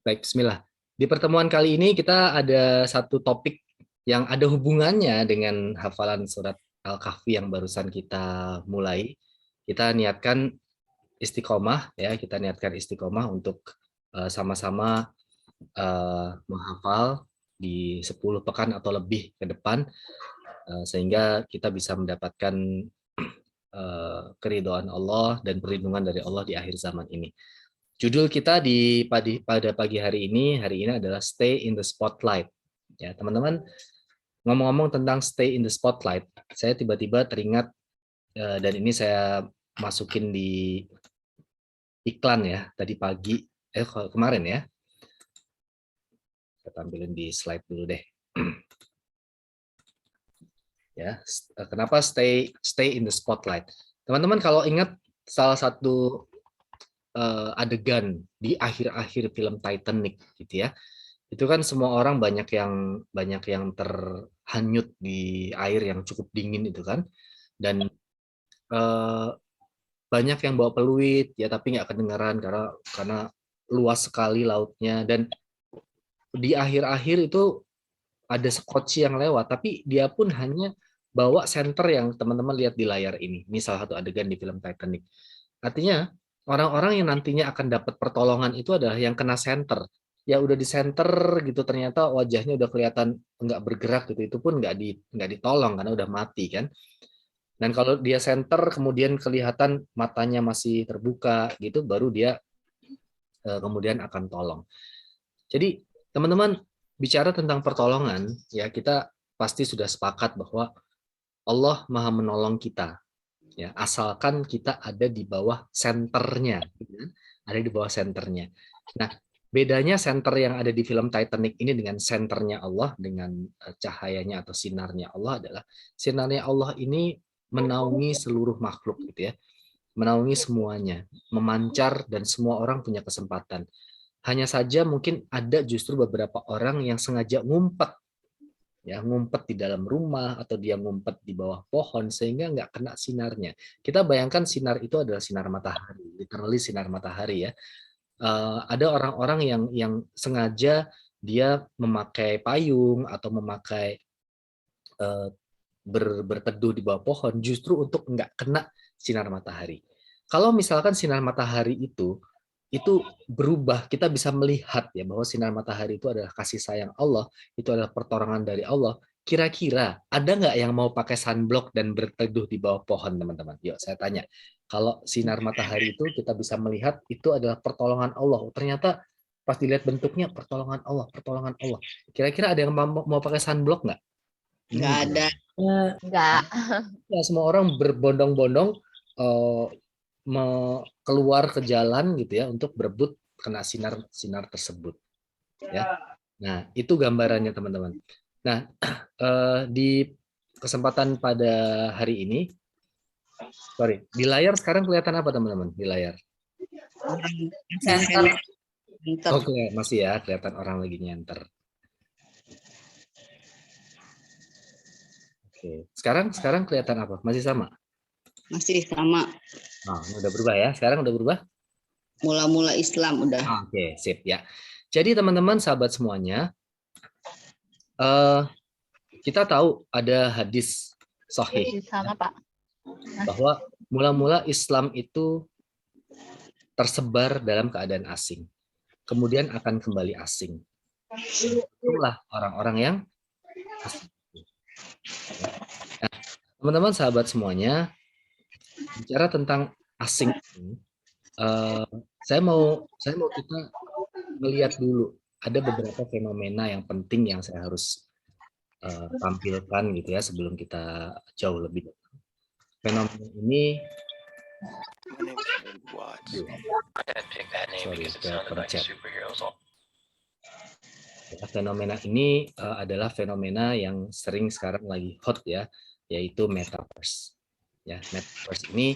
Baik, bismillah. Di pertemuan kali ini kita ada satu topik yang ada hubungannya dengan hafalan surat Al-Kahfi yang barusan kita mulai. Kita niatkan istiqomah ya, kita niatkan istiqomah untuk sama-sama menghafal di 10 pekan atau lebih ke depan sehingga kita bisa mendapatkan keridhaan Allah dan perlindungan dari Allah di akhir zaman ini. Judul kita pada pagi hari ini adalah Stay in the Spotlight. Ya, teman-teman, ngomong-ngomong tentang Stay in the Spotlight, saya tiba-tiba teringat dan ini saya masukin di iklan ya tadi pagi, kemarin ya. Saya tampilin di slide dulu deh. Ya, kenapa stay in the spotlight? Teman-teman kalau ingat salah satu adegan di akhir-akhir film Titanic gitu ya. Itu kan semua orang banyak yang terhanyut di air yang cukup dingin itu kan. Dan banyak yang bawa peluit ya tapi nggak kedengaran karena luas sekali lautnya, dan di akhir-akhir itu ada skoci yang lewat tapi dia pun hanya bawa senter yang teman-teman lihat di layar ini. Ini salah satu adegan di film Titanic. Artinya orang-orang yang nantinya akan dapat pertolongan itu adalah yang kena senter. Ya udah di center gitu ternyata wajahnya udah kelihatan nggak bergerak gitu, itu pun nggak ditolong karena udah mati kan. Dan kalau dia center kemudian kelihatan matanya masih terbuka gitu, baru dia kemudian akan tolong. Jadi teman-teman, bicara tentang pertolongan ya, kita pasti sudah sepakat bahwa Allah Maha menolong kita ya, asalkan kita ada di bawah senternya, ada di bawah senternya. Nah, bedanya senter yang ada di film Titanic ini dengan senternya Allah, dengan cahayanya atau sinarnya Allah adalah sinarnya Allah ini menaungi seluruh makhluk gitu ya, menaungi semuanya, memancar dan semua orang punya kesempatan. Hanya saja mungkin ada justru beberapa orang yang sengaja ngumpet ya, ngumpet di dalam rumah atau dia ngumpet di bawah pohon sehingga nggak kena sinarnya. Kita bayangkan sinar itu adalah sinar matahari, literally sinar matahari ya. Ada orang-orang yang sengaja dia memakai payung atau memakai berteduh di bawah pohon justru untuk nggak kena sinar matahari. Kalau misalkan sinar matahari itu berubah, kita bisa melihat ya bahwa sinar matahari itu adalah kasih sayang Allah, itu adalah pertolongan dari Allah. Kira-kira ada nggak yang mau pakai sunblock dan berteduh di bawah pohon, teman-teman? Yuk saya tanya. Kalau sinar matahari itu kita bisa melihat itu adalah pertolongan Allah. Ternyata pas dilihat bentuknya pertolongan Allah, pertolongan Allah. Kira-kira ada yang mau pakai sunblock nggak? Nggak ada. Nggak. Ya, semua orang berbondong-bondong keluar ke jalan gitu ya untuk berebut kena sinar tersebut ya. Nah, itu gambarannya teman-teman. Nah, di kesempatan pada hari ini, di layar sekarang kelihatan apa teman-teman di layar? Center. Oke, masih ya kelihatan orang lagi nyenter. Oke, sekarang kelihatan apa? Masih sama? Masih sama. Nah, udah berubah ya? Sekarang udah berubah? Mula-mula Islam udah. Oke, sip ya. Jadi teman-teman, sahabat semuanya, kita tahu ada hadis sahih Sama, Pak. bahwa mula-mula Islam itu tersebar dalam keadaan asing, kemudian akan kembali asing. Itulah orang-orang yang asing. Nah, teman-teman, sahabat semuanya, bicara tentang asing ini, saya mau kita melihat dulu ada beberapa fenomena yang penting yang saya harus tampilkan gitu ya sebelum kita jauh lebih dalam. Fenomena ini fenomena ini adalah fenomena yang sering sekarang lagi hot ya, yaitu metaverse. Ya, metaverse ini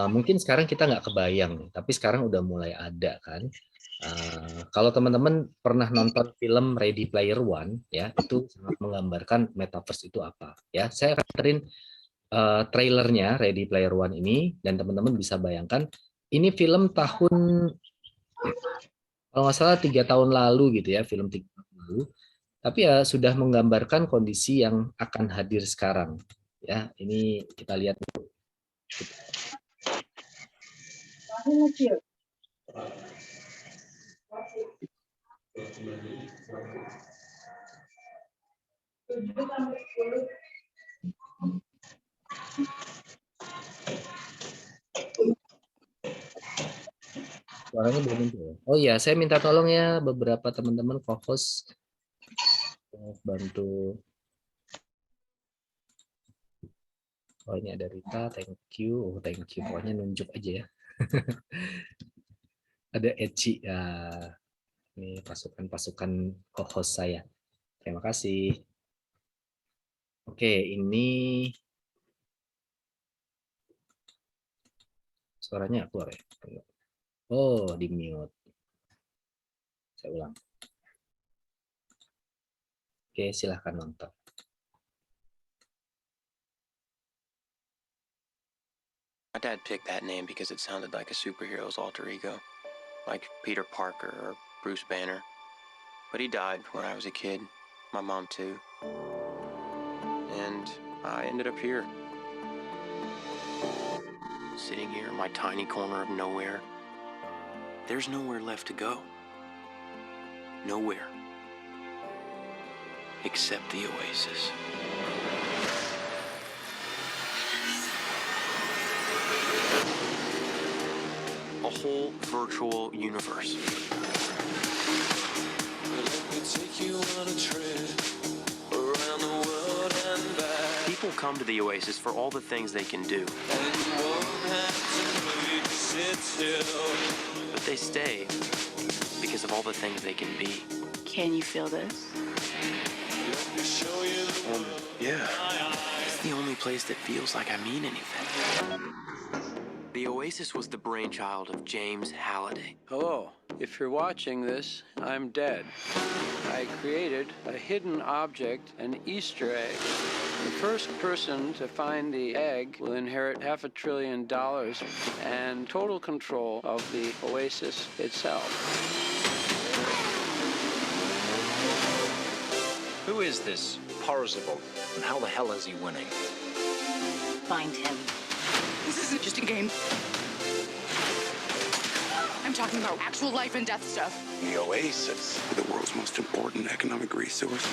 mungkin sekarang kita nggak kebayang, tapi sekarang udah mulai ada kan. Kalau teman-teman pernah nonton film Ready Player One, ya itu sangat menggambarkan metaverse itu apa. Ya, saya akan puterin trailernya Ready Player One ini, dan teman-teman bisa bayangkan ini film tahun kalau nggak salah 3 tahun lalu gitu ya, film 3 tahun lalu. Tapi ya sudah menggambarkan kondisi yang akan hadir sekarang. Ya, ini kita lihat. Suaranya belum muncul ya? Oh iya, saya minta tolong ya beberapa teman-teman co-host bantu. Oh ini ada Rita, thank you. Oh, thank you. Pokoknya nunjuk aja ya. Ada Eci. Ya, ini pasukan-pasukan co-host saya. Terima kasih. Oke, ini suaranya keluar ya. Oh, di mute. Saya ulang. Oke, silahkan nonton. My dad picked that name because it sounded like a superhero's alter ego, like Peter Parker or Bruce Banner. But he died when I was a kid, my mom too. And I ended up here, sitting here in my tiny corner of nowhere. There's nowhere left to go. Nowhere. Except the Oasis. A whole virtual universe. People come to the Oasis for all the things they can do. But they stay because of all the things they can be. Can you feel this? Yeah. It's the only place that feels like I mean anything. The Oasis was the brainchild of James Halliday. Hello. If you're watching this, I'm dead. I created a hidden object, an Easter egg. The first person to find the egg will inherit $500 billion and total control of the Oasis itself. Who is this Parzival, and how the hell is he winning? Find him. This isn't just a game. I'm talking about actual life and death stuff. The Oasis, the world's most important economic resource.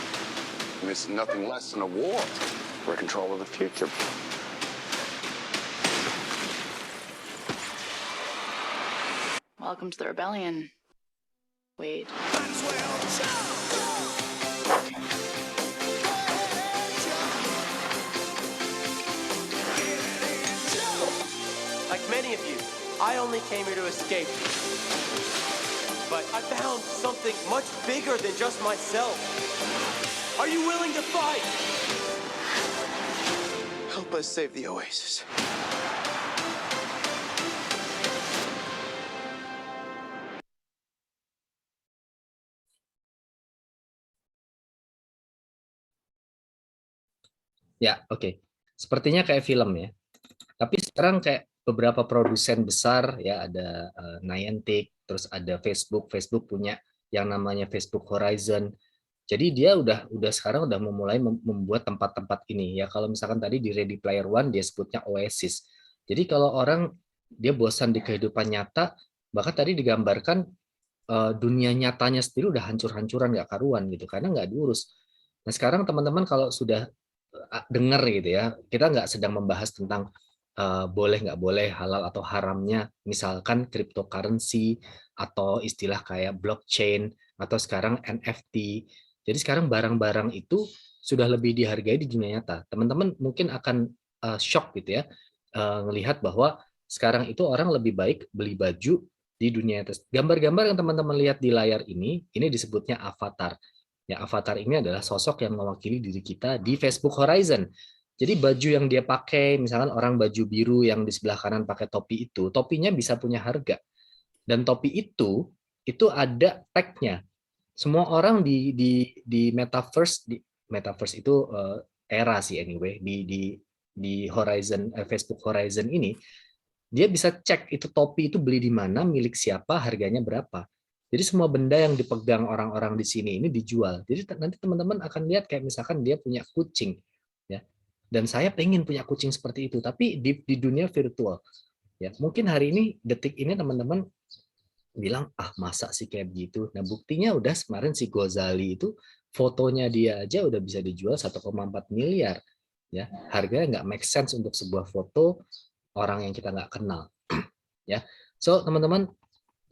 It's nothing less than a war for control of the future. Welcome to the rebellion. Wade. Like many of you, I only came here to escape. But I found something much bigger than just myself. Are you willing to fight? Help us save the Oasis. Ya, oke. Sepertinya kayak film ya. Tapi sekarang kayak beberapa produsen besar ya, ada Niantic, terus ada Facebook. Facebook punya yang namanya Facebook Horizon. Jadi dia udah sekarang udah memulai membuat tempat-tempat ini ya. Kalau misalkan tadi di Ready Player One dia sebutnya Oasis. Jadi kalau orang dia bosan di kehidupan nyata, bahkan tadi digambarkan dunia nyatanya sendiri udah hancur-hancuran nggak karuan gitu karena nggak diurus. Nah sekarang teman-teman kalau sudah dengar gitu ya, kita nggak sedang membahas tentang boleh nggak boleh, halal atau haramnya, misalkan cryptocurrency atau istilah kayak blockchain atau sekarang NFT. Jadi sekarang barang-barang itu sudah lebih dihargai di dunia nyata. Teman-teman mungkin akan shock gitu ya, melihat bahwa sekarang itu orang lebih baik beli baju di dunia nyata. Gambar-gambar yang teman-teman lihat di layar ini disebutnya avatar. Ya, avatar ini adalah sosok yang mewakili diri kita di Facebook Horizon. Jadi baju yang dia pakai, misalkan orang baju biru yang di sebelah kanan pakai topi itu, topinya bisa punya harga. Dan topi itu ada tag-nya. Semua orang di metaverse, metaverse itu era sih anyway, di Horizon Facebook Horizon ini, dia bisa cek itu topi itu beli di mana, milik siapa, harganya berapa. Jadi semua benda yang dipegang orang-orang di sini ini dijual. Jadi nanti teman-teman akan lihat kayak misalkan dia punya kucing, ya. Dan saya pengen punya kucing seperti itu, tapi di dunia virtual. Ya, mungkin hari ini detik ini teman-teman bilang masa sih kayak begitu. Nah buktinya udah kemarin si Gozali itu fotonya dia aja udah bisa dijual 1,4 miliar. Ya, harganya nggak make sense untuk sebuah foto orang yang kita nggak kenal. Ya, so teman-teman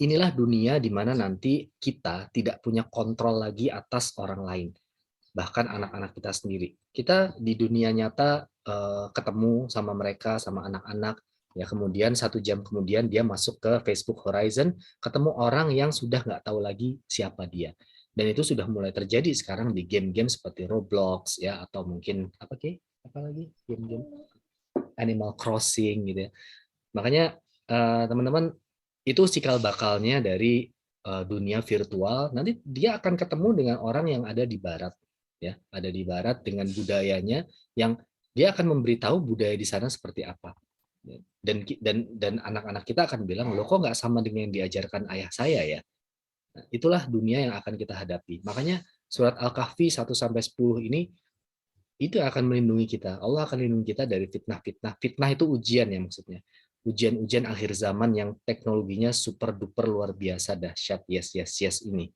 inilah dunia di mana nanti kita tidak punya kontrol lagi atas orang lain, bahkan anak-anak kita sendiri. Kita di dunia nyata ketemu sama mereka, sama anak-anak. Ya, kemudian 1 jam kemudian dia masuk ke Facebook Horizon, ketemu orang yang sudah nggak tahu lagi siapa dia. Dan itu sudah mulai terjadi sekarang di game-game seperti Roblox, ya, atau mungkin apa lagi game-game Animal Crossing gitu ya. Makanya teman-teman itu cikal bakalnya dari dunia virtual. Nanti dia akan ketemu dengan orang yang ada di barat, ya, ada di barat dengan budayanya yang dia akan memberitahu budaya di sana seperti apa. Dan anak-anak kita akan bilang, loh kok nggak sama dengan yang diajarkan ayah saya ya. Nah, itulah dunia yang akan kita hadapi. Makanya surat Al-Kahfi 1-10 ini itu akan melindungi kita. Allah akan melindungi kita dari fitnah-fitnah. Fitnah itu ujian ya maksudnya. Ujian-ujian akhir zaman yang teknologinya super duper luar biasa dahsyat. Yes ini.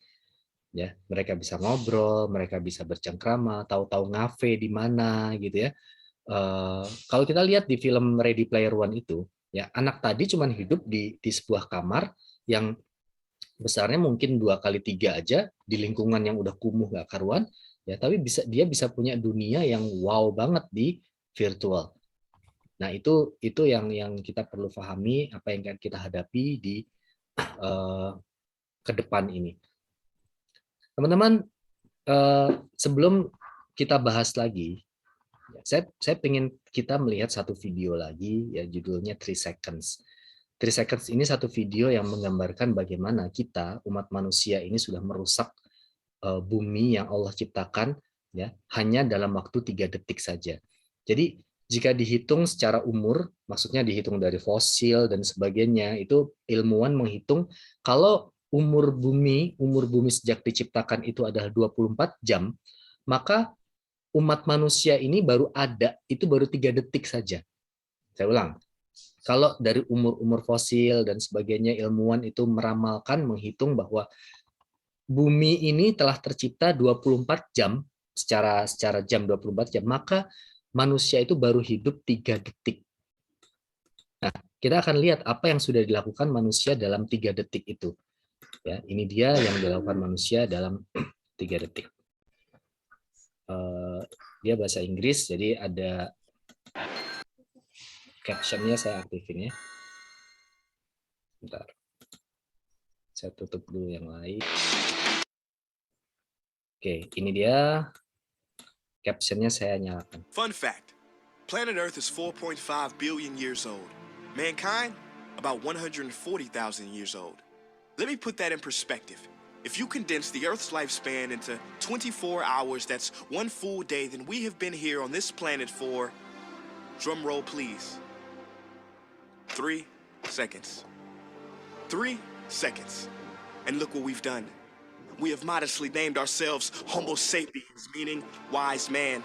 Ya, mereka bisa ngobrol, mereka bisa bercengkrama, tahu-tahu ngafe di mana gitu ya. Kalau kita lihat di film Ready Player One itu, ya anak tadi cuma hidup di sebuah kamar yang besarnya mungkin 2x3 aja di lingkungan yang udah kumuh gak karuan, ya tapi dia bisa punya dunia yang wow banget di virtual. Nah itu yang kita perlu pahami, apa yang kita hadapi di ke depan ini. Teman-teman, sebelum kita bahas lagi, saya pengen kita melihat satu video lagi, ya judulnya 3 Seconds. 3 Seconds ini satu video yang menggambarkan bagaimana kita, umat manusia ini sudah merusak bumi yang Allah ciptakan, ya hanya dalam waktu 3 detik saja. Jadi jika dihitung secara umur, maksudnya dihitung dari fosil dan sebagainya, itu ilmuwan menghitung kalau umur bumi sejak diciptakan itu adalah 24 jam, maka umat manusia ini baru ada, itu baru 3 detik saja. Saya ulang, kalau dari umur fosil dan sebagainya, ilmuwan itu meramalkan, menghitung bahwa bumi ini telah tercipta 24 jam, secara jam 24 jam, maka manusia itu baru hidup 3 detik. Nah, kita akan lihat apa yang sudah dilakukan manusia dalam 3 detik itu. Ya, ini dia yang dilakukan manusia dalam 3 detik. Dia bahasa Inggris, jadi ada captionnya, saya aktifin ya. Bentar. Saya tutup dulu yang lain. Oke, ini dia captionnya, saya nyalakan. Fun fact, planet Earth is 4.5 billion years old. Mankind, about 140,000 years old. Let me put that in perspective. If you condense the Earth's lifespan into 24 hours, that's 1 full day, then we have been here on this planet for, drum roll please, 3 seconds. 3 seconds. And look what we've done. We have modestly named ourselves Homo sapiens, meaning wise man.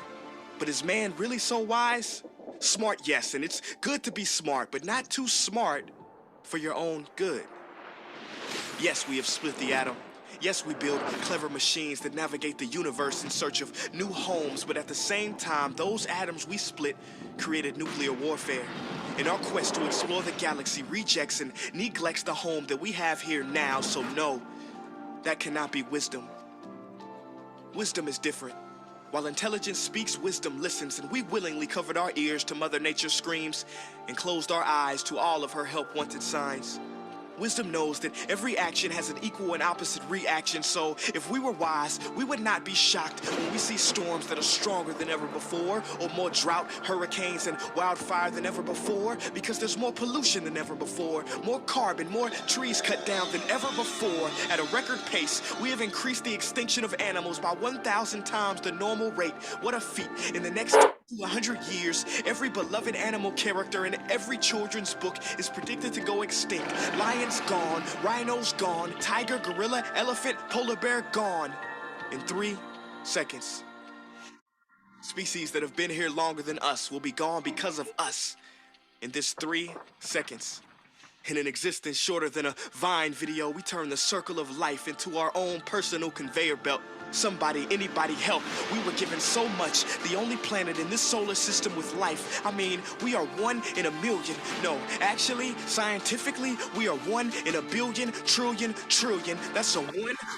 But is man really so wise? Smart, yes, and it's good to be smart, but not too smart for your own good. Yes, we have split the atom. Yes, we build clever machines that navigate the universe in search of new homes, but at the same time, those atoms we split created nuclear warfare. In our quest to explore the galaxy, rejects and neglects the home that we have here now, so no, that cannot be wisdom. Wisdom is different. While intelligence speaks, wisdom listens, and we willingly covered our ears to Mother Nature's screams and closed our eyes to all of her help-wanted signs. Wisdom knows that every action has an equal and opposite reaction, so if we were wise, we would not be shocked when we see storms that are stronger than ever before, or more drought, hurricanes, and wildfire than ever before, because there's more pollution than ever before, more carbon, more trees cut down than ever before. At a record pace, we have increased the extinction of animals by 1,000 times the normal rate. What a feat. In the next 100 years, every beloved animal character in every children's book is predicted to go extinct. Lions gone, rhinos gone, tiger, gorilla, elephant, polar bear gone. In 3 seconds. Species that have been here longer than us will be gone because of us. In this 3 seconds. In an existence shorter than a Vine video, we turn the circle of life into our own personal conveyor belt. Somebody, anybody help. We were given so much. The only planet in this solar system with life. I mean, we are 1 in a million. No, actually, scientifically, we are 1 in a billion, trillion. That's a 1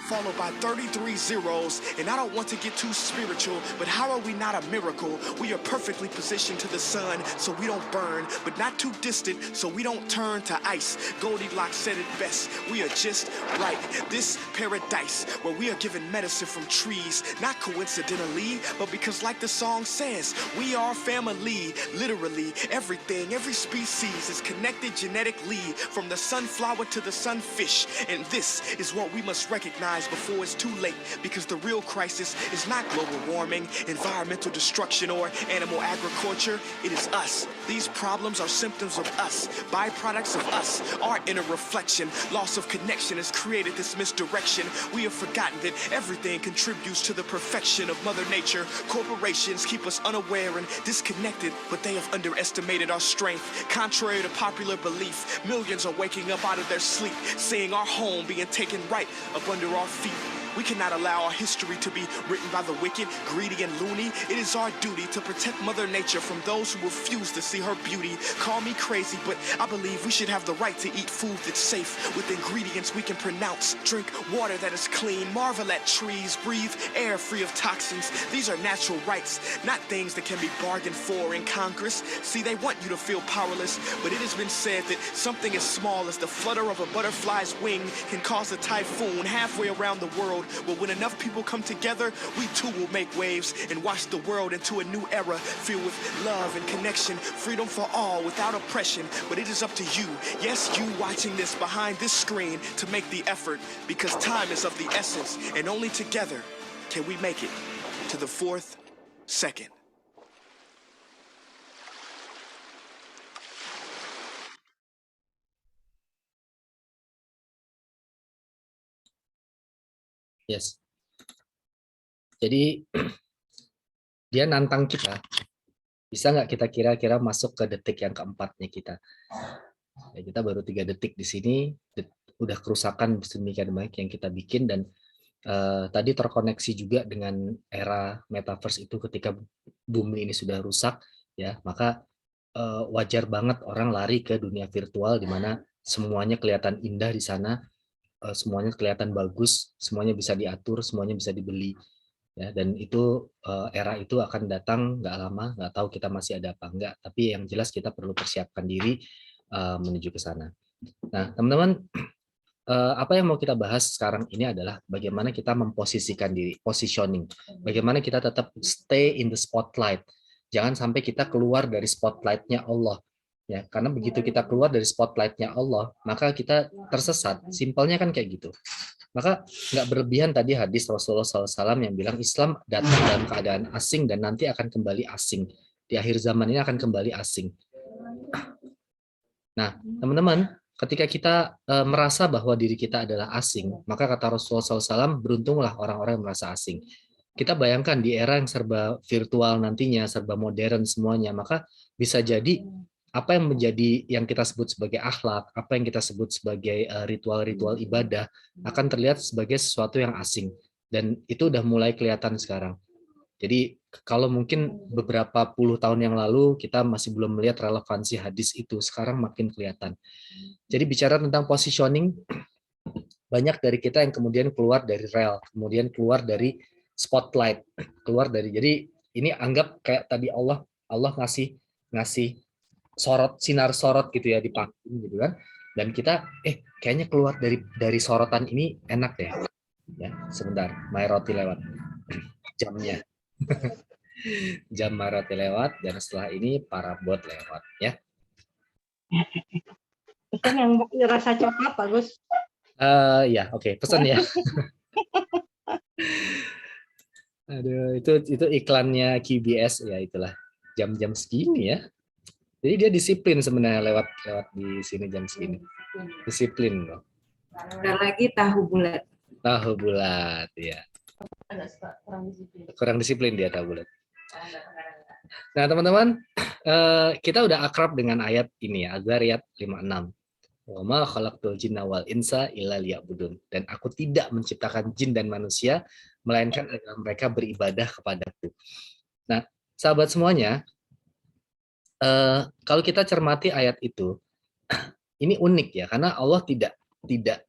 followed by 33 zeros. And I don't want to get too spiritual, but how are we not a miracle? We are perfectly positioned to the sun so we don't burn, but not too distant so we don't turn to ice. Goldilocks said it best. We are just right. This paradise where we are given medicine from trees, not coincidentally, but because like the song says, we are family. Literally, everything, every species is connected genetically from the sunflower to the sunfish. And this is what we must recognize before it's too late, because the real crisis is not global warming, environmental destruction, or animal agriculture. It is us. These problems are symptoms of us, byproducts of us. Our inner reflection, loss of connection has created this misdirection. We have forgotten that everything contributes to the perfection of Mother Nature. Corporations keep us unaware and disconnected, but they have underestimated our strength. Contrary to popular belief, millions are waking up out of their sleep, seeing our home being taken right up under our feet. We cannot allow our history to be written by the wicked, greedy, and loony. It is our duty to protect Mother Nature from those who refuse to see her beauty. Call me crazy, but I believe we should have the right to eat food that's safe with ingredients we can pronounce. Drink water that is clean, marvel at trees, breathe air free of toxins. These are natural rights, not things that can be bargained for in Congress. See, they want you to feel powerless, but it has been said that something as small as the flutter of a butterfly's wing can cause a typhoon halfway around the world. But when enough people come together, we too will make waves and watch the world into a new era filled with love and connection, freedom for all without oppression. But it is up to you, yes, you watching this behind this screen, to make the effort, because time is of the essence, and only together can we make it to the 4th second. Yes. Jadi dia nantang kita. Bisa nggak kita kira-kira masuk ke detik yang keempatnya kita? Ya, kita baru 3 detik di sini, udah kerusakan sedemikian banyak yang kita bikin, dan tadi terkoneksi juga dengan era metaverse itu. Ketika bumi ini sudah rusak, ya maka wajar banget orang lari ke dunia virtual di mana semuanya kelihatan indah di sana. Semuanya kelihatan bagus, semuanya bisa diatur, semuanya bisa dibeli, ya. Dan itu era itu akan datang nggak lama, nggak tahu kita masih ada apa enggak. Tapi yang jelas kita perlu persiapkan diri menuju ke sana. Nah, teman-teman, apa yang mau kita bahas sekarang ini adalah bagaimana kita memposisikan diri, positioning. Bagaimana kita tetap stay in the spotlight. Jangan sampai kita keluar dari spotlight-nya Allah. Ya, karena begitu kita keluar dari spotlight-nya Allah, maka kita tersesat. Simpelnya kan kayak gitu. Maka nggak berlebihan tadi hadis Rasulullah SAW yang bilang Islam datang dalam keadaan asing dan nanti akan kembali asing. Di akhir zaman ini akan kembali asing. Nah, teman-teman, ketika kita merasa bahwa diri kita adalah asing, maka kata Rasulullah SAW, beruntunglah orang-orang yang merasa asing. Kita bayangkan di era yang serba virtual nantinya, serba modern semuanya, maka bisa jadi apa yang menjadi yang kita sebut sebagai akhlak, apa yang kita sebut sebagai ritual-ritual ibadah akan terlihat sebagai sesuatu yang asing, dan itu udah mulai kelihatan sekarang. Jadi kalau mungkin beberapa puluh tahun yang lalu kita masih belum melihat relevansi hadis itu, sekarang makin kelihatan. Jadi bicara tentang positioning, banyak dari kita yang kemudian keluar dari rel, kemudian keluar dari spotlight, keluar dari, jadi ini anggap kayak tadi Allah ngasih sinar sorot gitu ya di panggung gitu kan, dan kita kayaknya keluar dari sorotan ini enak deh ya. Sebentar, my roti lewat jamnya. Jam my roti lewat, dan setelah ini para bot lewat ya. Pesan yang rasa coklat bagus. Ya oke, pesan ya. Aduh, itu iklannya QBS ya, itulah. jam-jam segini ya. Jadi dia disiplin sebenarnya lewat di sini jam segini. Disiplin loh. Bentar lagi tahu bulat. Tahu bulat ya. Kurang disiplin dia tahu bulat. Nah teman-teman, kita udah akrab dengan ayat ini ya, Az-Zariyat 56. Wa ma khalaqtul jinna wal insa illa liya'budun. Dan aku tidak menciptakan jin dan manusia melainkan agar mereka beribadah kepadaku. Nah, sahabat semuanya, kalau kita cermati ayat itu, ini unik ya, karena Allah tidak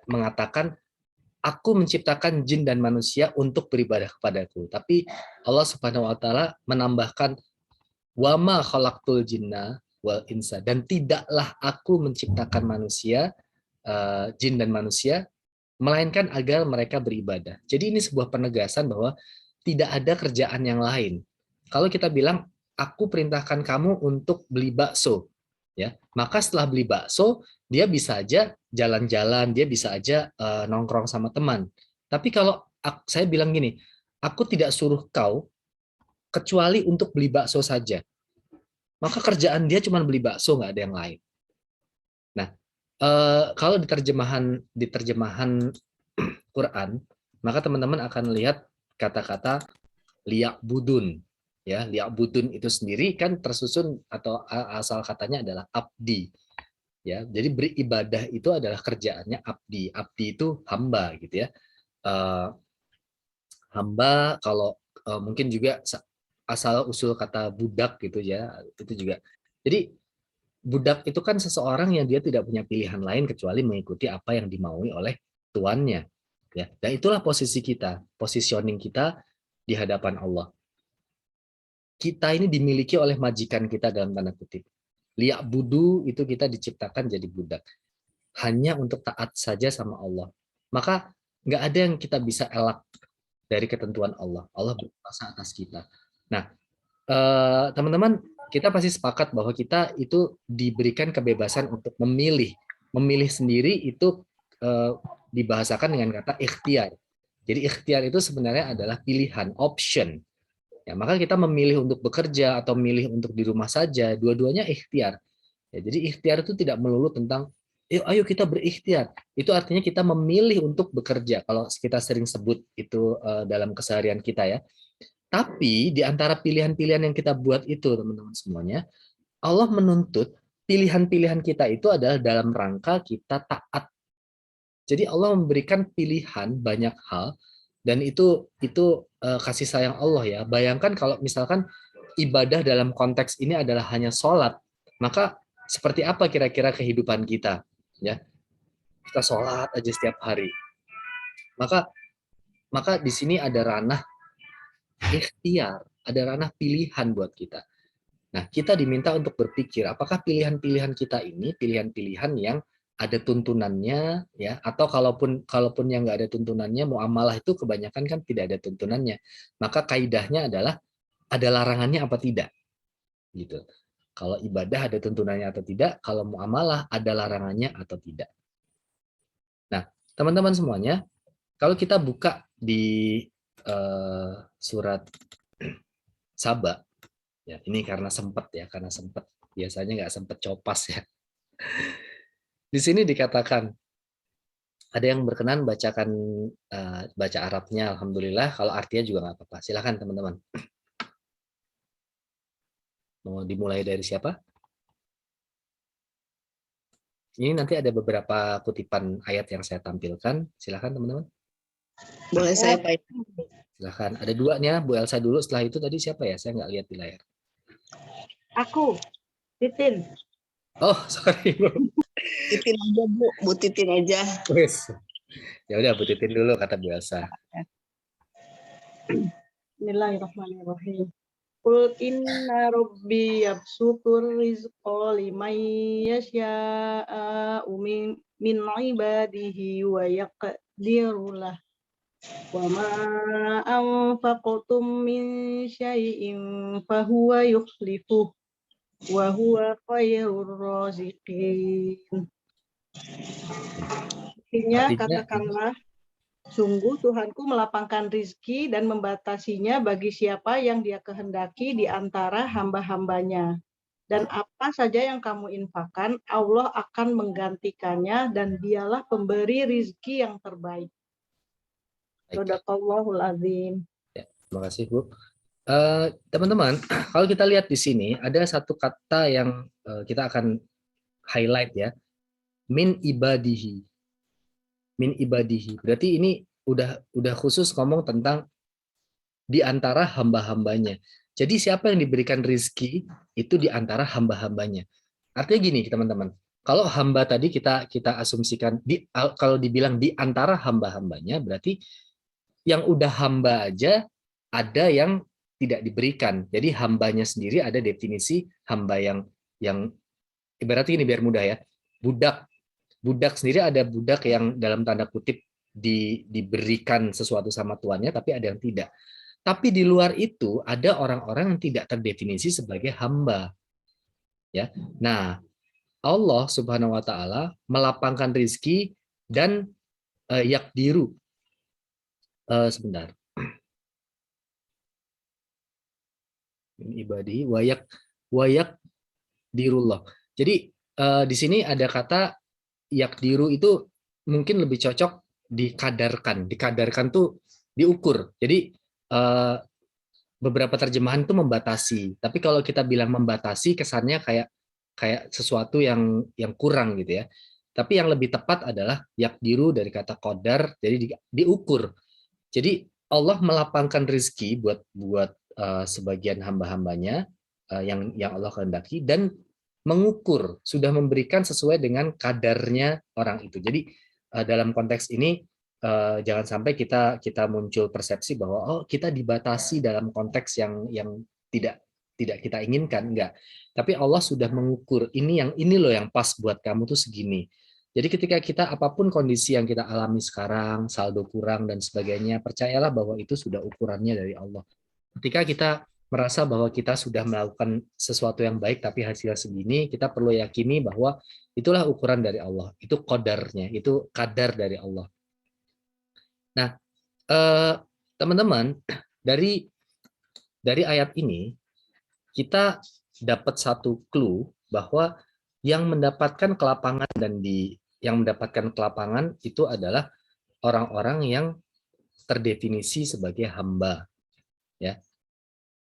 mengatakan aku menciptakan jin dan manusia untuk beribadah kepadaku, tapi Allah Subhanahu wa taala menambahkan wa ma khalaqtul jinna wal insa, dan tidaklah aku menciptakan manusia, jin dan manusia melainkan agar mereka beribadah. Jadi ini sebuah penegasan bahwa tidak ada kerjaan yang lain. Kalau kita bilang aku perintahkan kamu untuk beli bakso, ya, maka setelah beli bakso dia bisa aja jalan-jalan, dia bisa aja nongkrong sama teman. Tapi kalau saya bilang gini, aku tidak suruh kau kecuali untuk beli bakso saja, maka kerjaan dia cuma beli bakso, nggak ada yang lain. Nah, kalau di terjemahan Quran, maka teman-teman akan lihat kata-kata liya'budun. Ya, liya'budun itu sendiri kan tersusun atau asal katanya adalah abdi. Ya, jadi beribadah itu adalah kerjaannya abdi. Abdi itu hamba gitu ya. Hamba kalau mungkin juga asal usul kata budak gitu ya, itu juga. Jadi budak itu kan seseorang yang dia tidak punya pilihan lain kecuali mengikuti apa yang dimaui oleh tuannya. Ya, dan itulah posisi kita, positioning kita di hadapan Allah. Kita ini dimiliki oleh majikan kita dalam tanda kutip. Liak budu itu kita diciptakan jadi budak. Hanya untuk taat saja sama Allah. Maka nggak ada yang kita bisa elak dari ketentuan Allah. Allah berkuasa atas kita. Nah, teman-teman, kita pasti sepakat bahwa kita itu diberikan kebebasan untuk memilih. Memilih sendiri itu dibahasakan dengan kata ikhtiar. Jadi ikhtiar itu sebenarnya adalah pilihan, option. Ya, maka kita memilih untuk bekerja atau memilih untuk di rumah saja, dua-duanya ikhtiar. Ya, jadi ikhtiar itu tidak melulu tentang ayo kita berikhtiar. Itu artinya kita memilih untuk bekerja. Kalau kita sering sebut itu dalam keseharian kita ya. Tapi di antara pilihan-pilihan yang kita buat itu, teman-teman semuanya, Allah menuntut pilihan-pilihan kita itu adalah dalam rangka kita taat. Jadi Allah memberikan pilihan banyak hal, dan itu kasih sayang Allah ya. Bayangkan kalau misalkan ibadah dalam konteks ini adalah hanya sholat, maka seperti apa kira-kira kehidupan kita? Ya, kita sholat aja setiap hari. Maka di sini ada ranah ikhtiar, ada ranah pilihan buat kita. Nah, kita diminta untuk berpikir apakah pilihan-pilihan kita ini pilihan-pilihan yang ada tuntunannya ya, atau kalaupun yang nggak ada tuntunannya, muamalah itu kebanyakan kan tidak ada tuntunannya. Maka kaidahnya adalah ada larangannya apa tidak. Gitu. Kalau ibadah ada tuntunannya atau tidak, kalau muamalah ada larangannya atau tidak. Nah, teman-teman semuanya, kalau kita buka di surat Saba, ya ini karena sempat biasanya nggak sempat copas ya. Di sini dikatakan, ada yang berkenan bacakan baca Arabnya, alhamdulillah. Kalau artinya juga nggak apa-apa. Silakan teman-teman. Mau dimulai dari siapa? Ini nanti ada beberapa kutipan ayat yang saya tampilkan. Silakan teman-teman. Boleh saya Pak? Silakan. Ada duanya, Bu Elsa dulu. Setelah itu tadi siapa ya? Saya nggak lihat di layar. Aku, Titin. Oh, sorry Bu. Titin aja Bu Titin aja. Wes. Ya udah Bu Titin dulu kata Bu Elsa. Bismillahirrahmanirrahim. Qul inna rabbi yabsutur rizqa liman yasha'u min ibadihi wa yaqdiru lah. Wa ma anfaqtum min syai'in fahuwa yukhlifuh wa huwa khairur raziqin. Artinya katakanlah Sungguh Tuhanku melapangkan rizki dan membatasinya bagi siapa yang Dia kehendaki di antara hamba-hambanya. Dan apa saja yang kamu infakkan, Allah akan menggantikannya dan Dialah pemberi rizki yang terbaik. Shadaqallahul azim. Ya, terima kasih Bu. Teman-teman, kalau kita lihat di sini ada satu kata yang kita akan highlight ya, min ibadihi. Min ibadihi. Berarti ini udah khusus ngomong tentang di antara hamba-hambanya. Jadi siapa yang diberikan rizki itu di antara hamba-hambanya. Artinya gini teman-teman, kalau hamba tadi kita asumsikan kalau dibilang di antara hamba-hambanya, berarti yang udah hamba aja ada yang tidak diberikan. Jadi hambanya sendiri ada definisi hamba yang ibaratnya ini biar mudah ya. Budak sendiri ada budak yang dalam tanda kutip diberikan sesuatu sama tuannya, tapi ada yang tidak. Tapi di luar itu ada orang-orang yang tidak terdefinisi sebagai hamba. Ya. Nah, Allah Subhanahu wa taala melapangkan rizki dan yakdiru. Sebentar. Ibadi wayak dirullah. Jadi di sini ada kata yakdiru itu mungkin lebih cocok dikadarkan. Dikadarkan tuh diukur. Jadi beberapa terjemahan itu membatasi. Tapi kalau kita bilang membatasi kesannya kayak sesuatu yang kurang gitu ya. Tapi yang lebih tepat adalah yakdiru dari kata qadar, jadi diukur. Jadi Allah melapangkan rezeki buat sebagian hamba-hambanya yang Allah kehendaki dan mengukur, sudah memberikan sesuai dengan kadarnya orang itu. Jadi dalam konteks ini jangan sampai kita muncul persepsi bahwa oh kita dibatasi dalam konteks yang tidak kita inginkan, enggak. Tapi Allah sudah mengukur ini loh yang pas buat kamu tuh segini. Jadi ketika kita apapun kondisi yang kita alami sekarang, saldo kurang dan sebagainya, percayalah bahwa itu sudah ukurannya dari Allah. Ketika kita merasa bahwa kita sudah melakukan sesuatu yang baik tapi hasilnya segini, kita perlu yakini bahwa itulah ukuran dari Allah. Itu qadarnya, itu kadar dari Allah. Nah, teman-teman, dari ayat ini kita dapat satu clue bahwa yang mendapatkan kelapangan yang mendapatkan kelapangan itu adalah orang-orang yang terdefinisi sebagai hamba. Ya,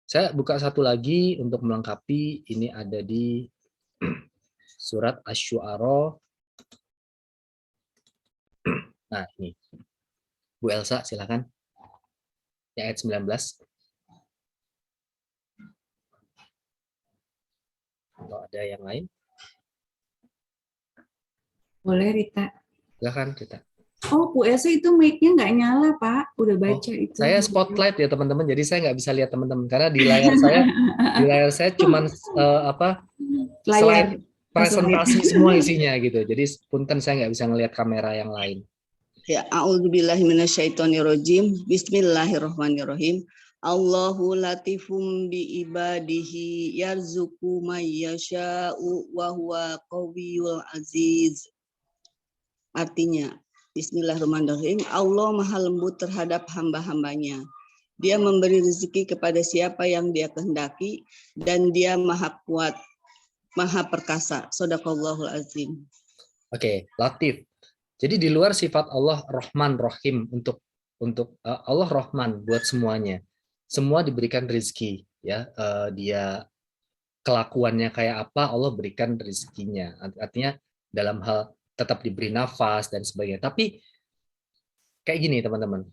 saya buka satu lagi untuk melengkapi. Ini ada di surat Asy-Syu'ara. Nah, ini. Bu Elsa, silakan. Ayat 19. Kalau ada yang lain? Boleh, Rita. Silakan, Rita. Oh, Bu Elsa itu mic-nya nggak nyala, Pak. Udah baca itu. Saya spotlight ya, teman-teman. Jadi saya nggak bisa lihat teman-teman karena di layar saya cuman slide presentasi semua isinya gitu. Jadi punten saya nggak bisa ngelihat kamera yang lain. Ya, a'udzubillahi minasyaitonirrajim. Bismillahirrahmanirrahim. Allahu latifum bi ibadihi yarzuqu may yasha'u wa huwa qawiyyul aziz. Artinya, Bismillahirrahmanirrahim, Allah maha lembut terhadap hamba-hambanya. Dia memberi rezeki kepada siapa yang dia kehendaki dan dia maha kuat, maha perkasa. Shadaqallahul azim. Oke, latif. Jadi di luar sifat Allah Rahman Rahim untuk Allah Rahman buat semuanya. Semua diberikan rezeki ya. Dia kelakuannya kayak apa Allah berikan rezekinya. Artinya dalam hal tetap diberi nafas dan sebagainya. Tapi kayak gini teman-teman.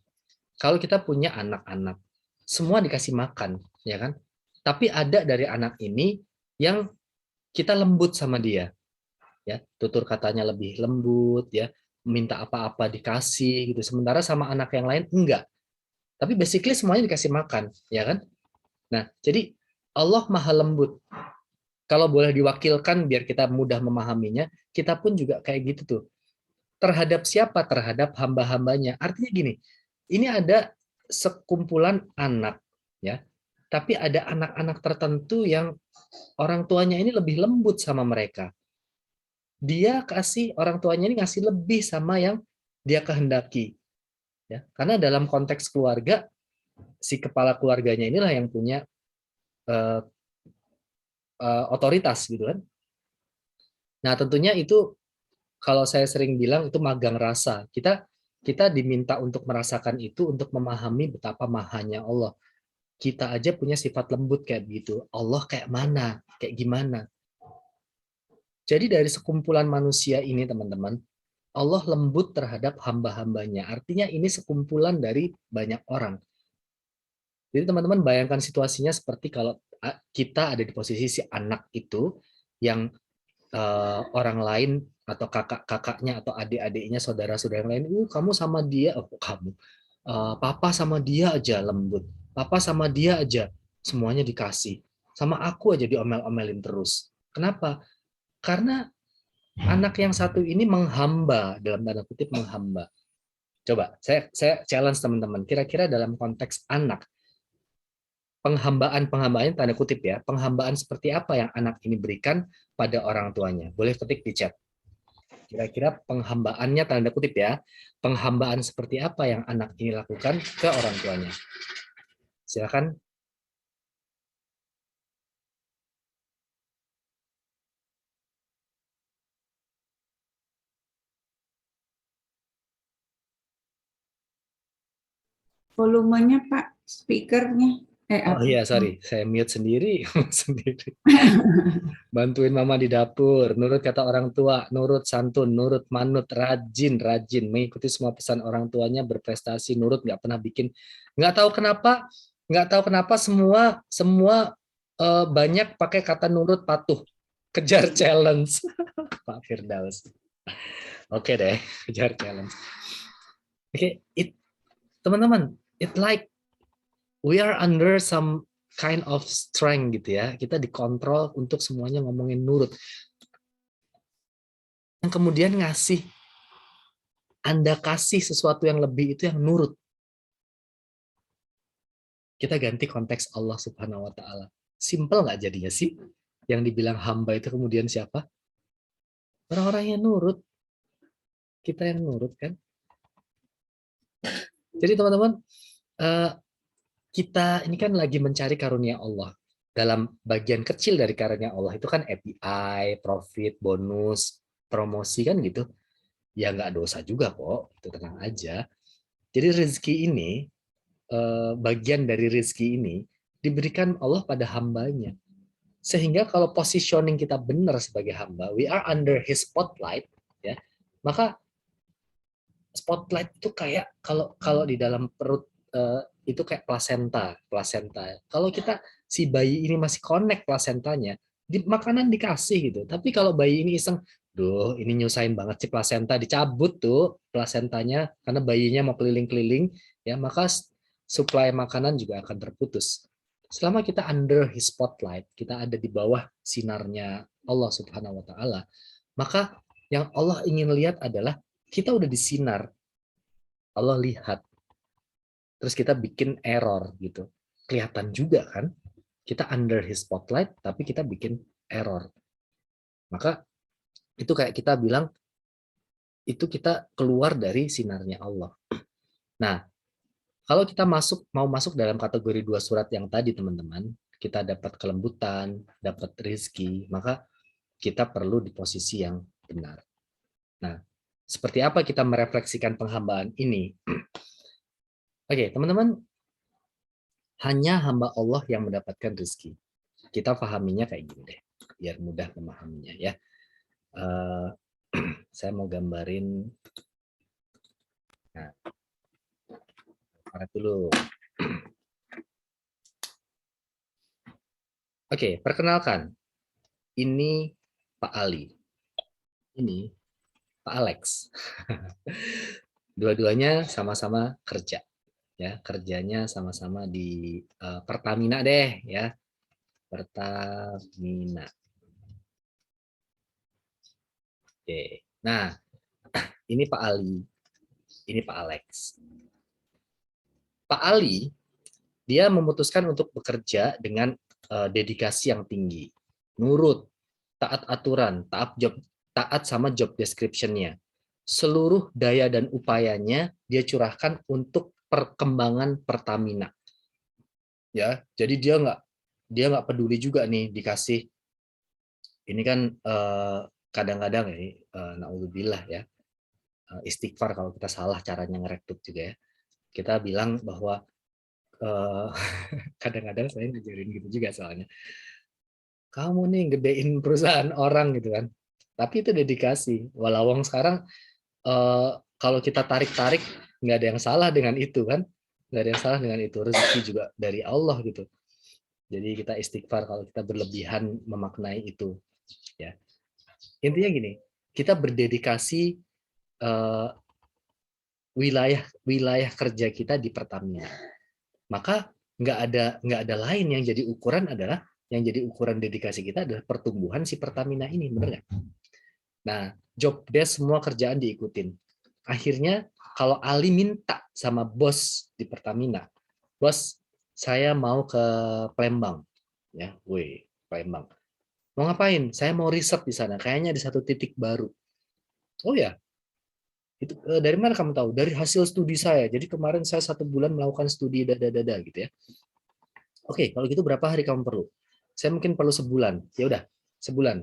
Kalau kita punya anak-anak, semua dikasih makan, ya kan? Tapi ada dari anak ini yang kita lembut sama dia. Ya, tutur katanya lebih lembut ya. Minta apa-apa dikasih gitu. Sementara sama anak yang lain enggak. Tapi basically semuanya dikasih makan, ya kan? Nah, jadi Allah maha lembut. Kalau boleh diwakilkan biar kita mudah memahaminya, kita pun juga kayak gitu tuh. Terhadap siapa? Terhadap hamba-hambanya. Artinya gini, ini ada sekumpulan anak, ya. Tapi ada anak-anak tertentu yang orang tuanya ini lebih lembut sama mereka. Dia orang tuanya ini ngasih lebih sama yang dia kehendaki. Ya, karena dalam konteks keluarga, si kepala keluarganya inilah yang punya otoritas gitu kan. Nah, tentunya itu kalau saya sering bilang itu magang rasa. Kita diminta untuk merasakan itu, untuk memahami betapa mahanya Allah. Kita aja punya sifat lembut kayak begitu. Allah kayak mana? Kayak gimana? Jadi dari sekumpulan manusia ini, teman-teman, Allah lembut terhadap hamba-hambanya. Artinya ini sekumpulan dari banyak orang. Jadi teman-teman bayangkan situasinya seperti kalau kita ada di posisi si anak itu yang orang lain atau kakak-kakaknya atau adik-adiknya, saudara-saudara yang lain, kamu sama dia, papa sama dia aja lembut, papa sama dia aja semuanya dikasih, sama aku aja diomel-omelin terus. Kenapa? Karena anak yang satu ini menghamba, dalam tanda kutip menghamba. Coba saya challenge teman-teman, kira-kira dalam konteks anak, penghambaan tanda kutip ya, penghambaan seperti apa yang anak ini berikan pada orang tuanya? Boleh ketik di chat. Kira-kira penghambaannya tanda kutip ya, penghambaan seperti apa yang anak ini lakukan ke orang tuanya? Silakan. Volumenya Pak, speakernya. Oh iya, sorry, saya mute sendiri. Bantuin mama di dapur, nurut kata orang tua, nurut santun, nurut manut, rajin, mengikuti semua pesan orang tuanya, berprestasi, nurut, nggak pernah bikin, nggak tahu kenapa semua banyak pakai kata nurut, patuh, kejar challenge. Pak Firdaus. Oke deh, kejar challenge. Oke, teman-teman, it like we are under some kind of strength gitu ya. Kita dikontrol untuk semuanya ngomongin nurut. Yang kemudian Anda kasih sesuatu yang lebih itu yang nurut. Kita ganti konteks Allah Subhanahu wa Ta'ala. Simple nggak jadinya sih? Yang dibilang hamba itu kemudian siapa? Orang-orang yang nurut. Kita yang nurut kan? Jadi teman-teman, kita ini kan lagi mencari karunia Allah. Dalam bagian kecil dari karunia Allah itu kan API, profit, bonus, promosi kan gitu. Ya nggak dosa juga kok, itu tenang aja. Jadi rezeki ini, bagian dari rezeki ini diberikan Allah pada hambanya. Sehingga kalau positioning kita benar sebagai hamba, we are under His spotlight, ya. Maka spotlight itu kayak kalau di dalam perut itu kayak plasenta. Kalau kita si bayi ini masih connect plasentanya, makanan dikasih gitu. Tapi kalau bayi ini iseng, duh ini nyusahin banget sih plasenta, dicabut tuh plasentanya karena bayinya mau keliling-keliling, ya maka suplai makanan juga akan terputus. Selama kita under His spotlight, kita ada di bawah sinarnya Allah Subhanahu wa Ta'ala, maka yang Allah ingin lihat adalah kita udah disinar. Allah lihat. Terus kita bikin error gitu. Kelihatan juga kan? Kita under His spotlight, tapi kita bikin error. Maka itu kayak kita bilang, itu kita keluar dari sinarnya Allah. Nah, kalau kita mau masuk dalam kategori 2 surat yang tadi teman-teman, kita dapat kelembutan, dapat rezeki, maka kita perlu di posisi yang benar. Nah, seperti apa kita merefleksikan penghambaan ini? Oke, teman-teman, hanya hamba Allah yang mendapatkan rezeki. Kita pahaminya kayak gini deh, biar mudah memahaminya ya. Saya mau gambarin. Nah, dulu. Oke, perkenalkan. Ini Pak Ali. Ini Pak Alex. Dua-duanya sama-sama kerja. Ya, kerjanya sama-sama di Pertamina deh ya. Pertamina. Oke. Nah, ini Pak Ali. Ini Pak Alex. Pak Ali, dia memutuskan untuk bekerja dengan dedikasi yang tinggi. Nurut, taat aturan, taat sama job description-nya. seluruh daya dan upayanya dia curahkan untuk perkembangan Pertamina. Ya, jadi dia nggak peduli juga nih dikasih ini kan kadang-kadang ya naudzubillah ya istighfar kalau kita salah caranya ngerekrut juga ya. Kita bilang bahwa kadang-kadang saya ngajarin gitu juga soalnya. Kamu nih gedein perusahaan orang gitu kan. Tapi itu dedikasi. Walau sekarang kalau kita tarik-tarik nggak ada yang salah dengan itu kan. Nggak ada yang salah dengan itu. Rezeki juga dari Allah gitu. Jadi kita istighfar kalau kita berlebihan memaknai itu. Ya. Intinya gini, kita berdedikasi wilayah kerja kita di Pertamina. Maka nggak ada lain yang jadi ukuran adalah yang jadi ukuran dedikasi kita adalah pertumbuhan si Pertamina ini, benar nggak? Nah, job desk semua kerjaan diikutin. Akhirnya kalau Ali minta sama bos di Pertamina, bos saya mau ke Palembang, ya, Palembang. Mau ngapain? Saya mau riset di sana. Kayaknya di satu titik baru. Oh ya, itu dari mana kamu tahu? Dari hasil studi saya. Jadi kemarin saya 1 bulan melakukan studi dada gitu ya. Oke, kalau gitu berapa hari kamu perlu? Saya mungkin perlu sebulan. Ya udah, sebulan.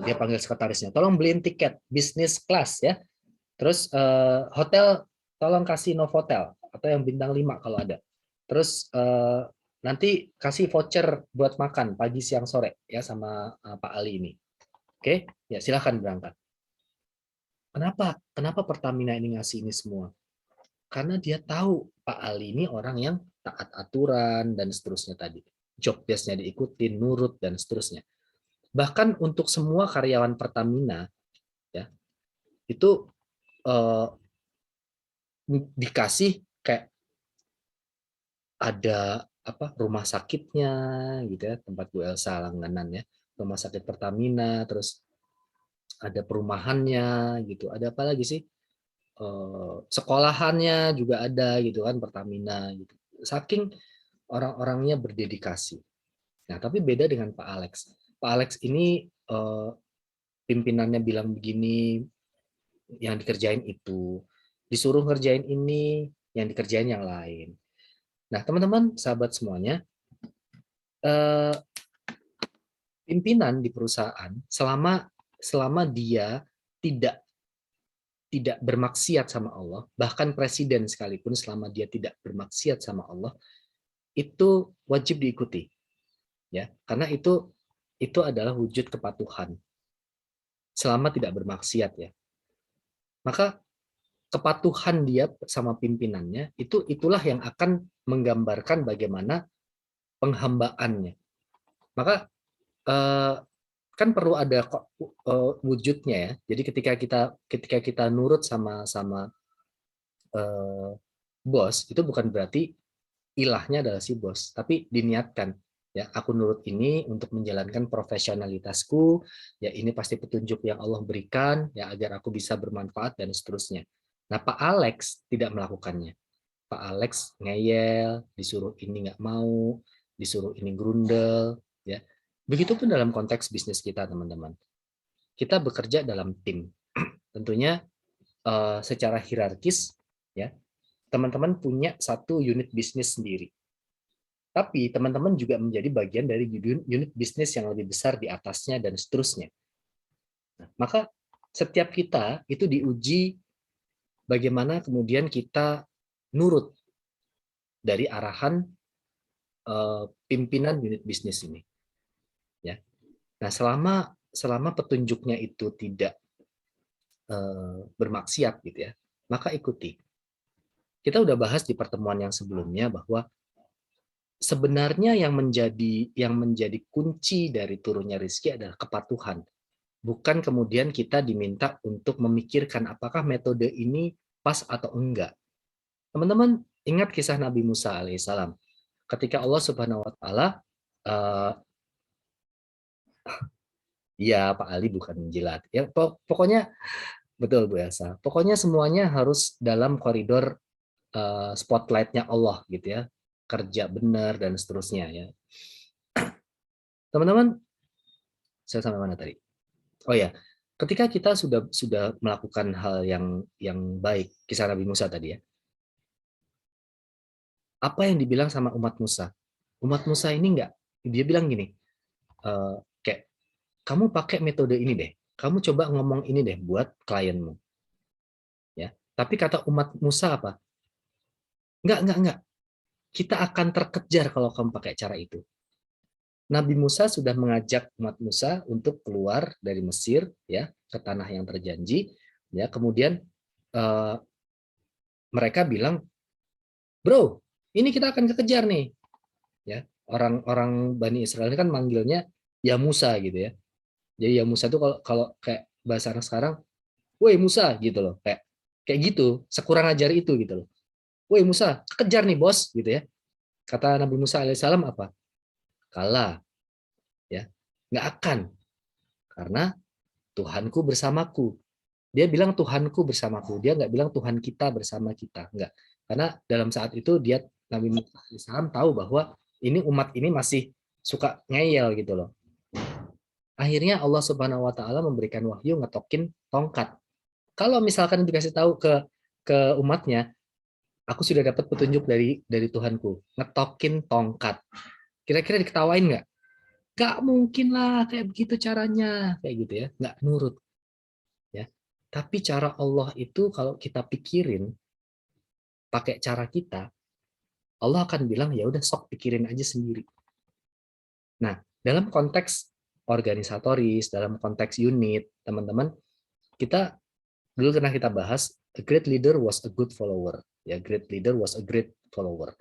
Dia panggil sekretarisnya. Tolong beliin tiket bisnis kelas ya. Terus hotel tolong kasih Novotel atau yang bintang 5 kalau ada. Terus nanti kasih voucher buat makan pagi, siang, sore ya sama Pak Ali ini. Oke, ya silahkan berangkat. Kenapa Pertamina ini ngasih ini semua? Karena dia tahu Pak Ali ini orang yang taat aturan dan seterusnya tadi. Job desk-nya diikutin, nurut dan seterusnya. Bahkan untuk semua karyawan Pertamina ya, itu dikasih kayak ada rumah sakitnya gitu ya, tempat Bu Elsa langganan ya, rumah sakit Pertamina, terus ada perumahannya gitu, ada apa lagi sih, sekolahannya juga ada gitu kan Pertamina gitu, saking orang-orangnya berdedikasi. Nah tapi beda dengan Pak Alex. Pak Alex ini pimpinannya bilang begini, yang dikerjain itu, disuruh ngerjain ini, yang dikerjain yang lain. Nah, teman-teman, sahabat semuanya, pimpinan di perusahaan selama dia tidak bermaksiat sama Allah, bahkan presiden sekalipun selama dia tidak bermaksiat sama Allah, itu wajib diikuti. Ya, karena itu adalah wujud kepatuhan. Selama tidak bermaksiat ya. Maka kepatuhan dia sama pimpinannya itulah yang akan menggambarkan bagaimana penghambaannya. Maka kan perlu ada wujudnya ya. Jadi ketika kita nurut sama bos, itu bukan berarti ilahnya adalah si bos, tapi diniatkan ya, aku nurut ini untuk menjalankan profesionalitasku, ya ini pasti petunjuk yang Allah berikan ya agar aku bisa bermanfaat dan seterusnya. Nah, Pak Alex tidak melakukannya. Pak Alex ngeyel, disuruh ini nggak mau, disuruh ini grundel ya. Begitupun dalam konteks bisnis kita, teman-teman. Kita bekerja dalam tim. Tentunya secara hierarkis ya, teman-teman punya satu unit bisnis sendiri. Tapi teman-teman juga menjadi bagian dari unit bisnis yang lebih besar di atasnya dan seterusnya. Nah, maka setiap kita itu diuji bagaimana kemudian kita nurut dari arahan pimpinan unit bisnis ini. Ya. Nah, selama petunjuknya itu tidak bermaksiat gitu ya, maka ikuti. Kita udah bahas di pertemuan yang sebelumnya bahwa sebenarnya yang menjadi kunci dari turunnya rezeki adalah kepatuhan. Bukan kemudian kita diminta untuk memikirkan apakah metode ini pas atau enggak. Teman-teman ingat kisah Nabi Musa alaihissalam. Ketika Allah Subhanahu wa taala ya Pak Ali bukan menjilat. Ya pokoknya betul Bu Elsa. Pokoknya semuanya harus dalam koridor spotlight-nya Allah gitu ya. Kerja benar dan seterusnya ya. Teman-teman, saya sampai mana tadi? Oh ya, ketika kita sudah melakukan hal yang baik, kisah Nabi Musa tadi ya, apa yang dibilang sama umat Musa? Umat Musa ini dia bilang gini, kayak kamu pakai metode ini deh, kamu coba ngomong ini deh buat klienmu, ya. Tapi kata umat Musa apa? Enggak. Kita akan terkejar kalau kamu pakai cara itu. Nabi Musa sudah mengajak umat Musa untuk keluar dari Mesir ya ke tanah yang terjanji ya, kemudian mereka bilang, bro, ini kita akan kekejar nih ya. Orang-orang Bani Israel ini kan manggilnya ya Musa gitu ya. Jadi ya Musa itu kalau kayak bahasa anak sekarang, woi Musa gitu loh, kayak gitu, sekurang ajar itu gitu loh. Woi Musa, kejar nih bos gitu ya. Kata Nabi Musa alaihissalam apa? Kalah, ya, nggak akan, karena Tuhanku bersamaku. Dia bilang Tuhanku bersamaku, dia nggak bilang Tuhan kita bersama kita, nggak. Karena dalam saat itu Nabi Musa alaihissalam tahu bahwa ini umat ini masih suka ngeyel gitu loh. Akhirnya Allah Subhanahu Wa Taala memberikan wahyu ngetokin tongkat. Kalau misalkan dikasih tahu ke umatnya, aku sudah dapat petunjuk dari Tuhanku, ngetokin tongkat. Kira-kira diketawain nggak? Nggak mungkin lah kayak begitu caranya, kayak gitu ya, nggak nurut. Ya, tapi cara Allah itu kalau kita pikirin, pakai cara kita, Allah akan bilang ya udah sok pikirin aja sendiri. Nah, dalam konteks organisatoris, dalam konteks unit, teman-teman, kita dulu pernah kita bahas, a great leader was a good follower. Ya, great leader was a great follower.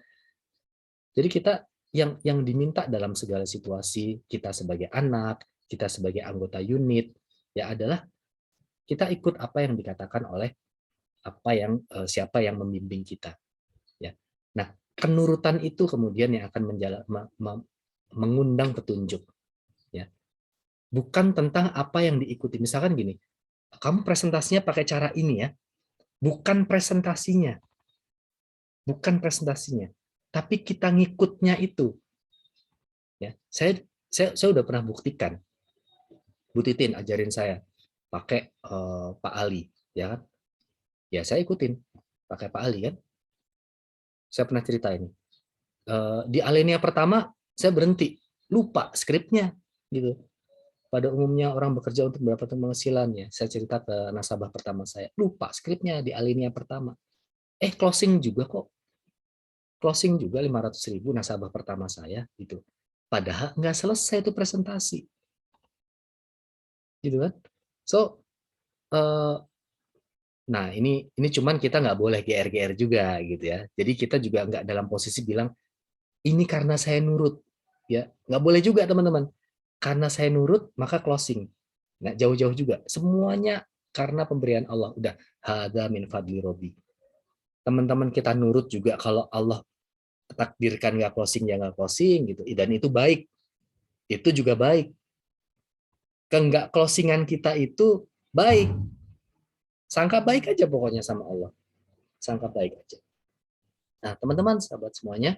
Jadi kita yang diminta dalam segala situasi, kita sebagai anak, kita sebagai anggota unit, ya adalah kita ikut apa yang dikatakan oleh siapa yang membimbing kita. Ya. Nah, kenurutan itu kemudian yang akan mengundang petunjuk. Ya. Bukan tentang apa yang diikuti. Misalkan gini, kamu presentasinya pakai cara ini ya, bukan presentasinya, tapi kita ngikutnya itu. Ya, saya udah pernah buktikan. Bu Titin ajarin saya pakai Pak Ali, ya kan? Ya saya ikutin pakai Pak Ali kan. Saya pernah cerita ini. Di alinea pertama saya berhenti, lupa skripnya gitu. Pada umumnya orang bekerja untuk mendapatkan penghasilan ya. Saya cerita ke nasabah pertama saya, lupa skripnya di alinea pertama. Closing juga kok. Closing juga 500.000 nasabah pertama saya gitu. Padahal nggak selesai itu presentasi. Gitu kan? So nah ini cuman kita nggak boleh GR juga gitu ya. Jadi kita juga nggak dalam posisi bilang ini karena saya nurut ya. Nggak boleh juga teman-teman. Karena saya nurut maka closing. Nah, jauh-jauh juga. Semuanya karena pemberian Allah. Udah hadza min fadli robbi. Teman-teman kita nurut juga kalau Allah takdirkan nggak closing ya nggak closing gitu. Dan itu baik. Itu juga baik. Nggak closingan kita itu baik. Sangka baik aja pokoknya sama Allah. Sangka baik aja. Nah, teman-teman, sahabat semuanya,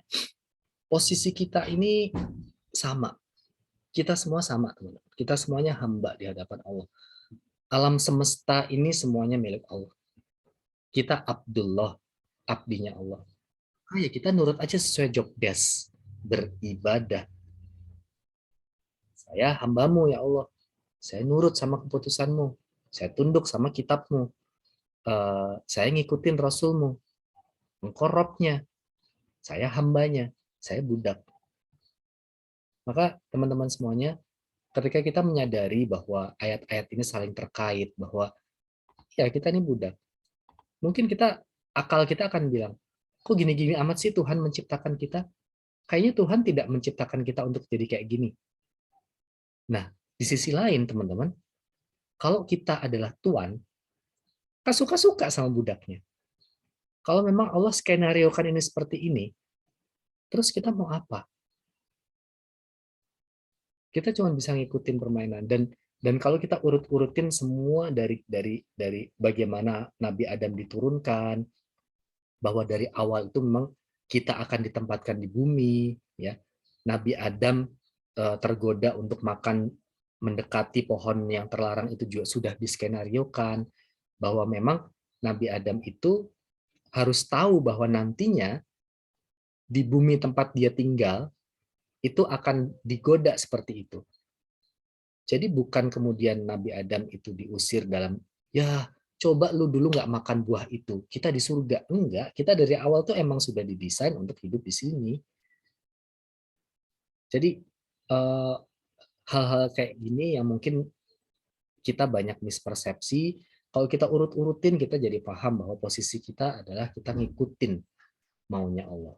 posisi kita ini sama. Kita semua sama, teman-teman. Kita semuanya hamba di hadapan Allah. Alam semesta ini semuanya milik Allah. Kita Abdullah, abdinya Allah. Ya kita nurut aja sesuai job desk. Beribadah. Saya hambamu ya Allah. Saya nurut sama keputusanmu. Saya tunduk sama kitabmu. Saya ngikutin Rasulmu. Engkau Robnya. Saya hambanya. Saya budak. Maka teman-teman semuanya, ketika kita menyadari bahwa ayat-ayat ini saling terkait, bahwa ya kita ini budak. Mungkin akal kita akan bilang, kok gini-gini amat sih Tuhan menciptakan kita? Kayaknya Tuhan tidak menciptakan kita untuk jadi kayak gini. Nah, di sisi lain teman-teman, kalau kita adalah tuan, kan suka-suka sama budaknya. Kalau memang Allah skenariokan ini seperti ini, terus kita mau apa? Kita cuma bisa ngikutin permainan. Dan kalau kita urut-urutin semua dari bagaimana Nabi Adam diturunkan, bahwa dari awal itu memang kita akan ditempatkan di bumi, ya. Nabi Adam tergoda untuk makan mendekati pohon yang terlarang itu juga sudah diskenariokan bahwa memang Nabi Adam itu harus tahu bahwa nantinya di bumi tempat dia tinggal itu akan digoda seperti itu. Jadi bukan kemudian Nabi Adam itu diusir dalam, ya coba lu dulu nggak makan buah itu, kita di surga. Enggak, kita dari awal tuh emang sudah didesain untuk hidup di sini. Jadi hal-hal kayak gini yang mungkin kita banyak mispersepsi. Kalau kita urut-urutin, kita jadi paham bahwa posisi kita adalah kita ngikutin maunya Allah.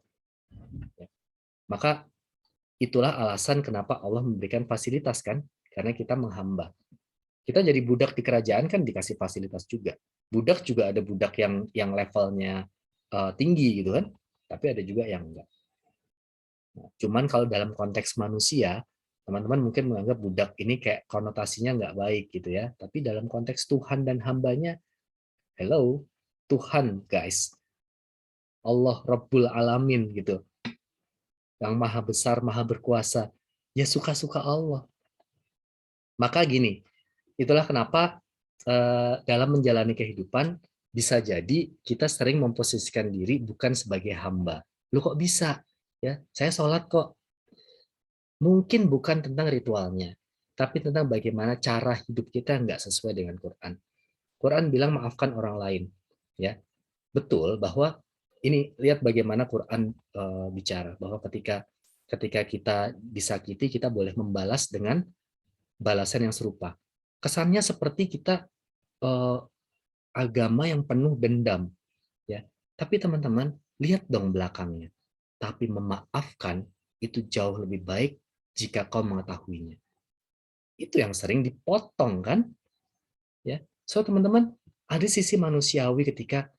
Maka itulah alasan kenapa Allah memberikan fasilitas kan, karena kita menghamba. Kita jadi budak di kerajaan kan dikasih fasilitas juga. Budak juga ada budak yang levelnya tinggi gitu kan, tapi ada juga yang enggak. Nah, cuman kalau dalam konteks manusia, teman-teman mungkin menganggap budak ini kayak konotasinya nggak baik gitu ya. Tapi dalam konteks Tuhan dan hambanya, hello, Tuhan guys. Allah Rabbul Alamin gitu. Yang maha besar, maha berkuasa. Ya suka-suka Allah. Maka gini, itulah kenapa dalam menjalani kehidupan bisa jadi kita sering memposisikan diri bukan sebagai hamba. Lu kok bisa? Ya, saya sholat kok. Mungkin bukan tentang ritualnya, tapi tentang bagaimana cara hidup kita nggak sesuai dengan Quran. Quran bilang maafkan orang lain, ya betul bahwa ini lihat bagaimana Quran bicara bahwa ketika kita disakiti kita boleh membalas dengan balasan yang serupa. Kesannya seperti kita agama yang penuh dendam, ya. Tapi teman-teman lihat dong belakangnya. Tapi memaafkan itu jauh lebih baik jika kau mengetahuinya. Itu yang sering dipotong kan? Ya. So teman-teman, ada sisi manusiawi ketika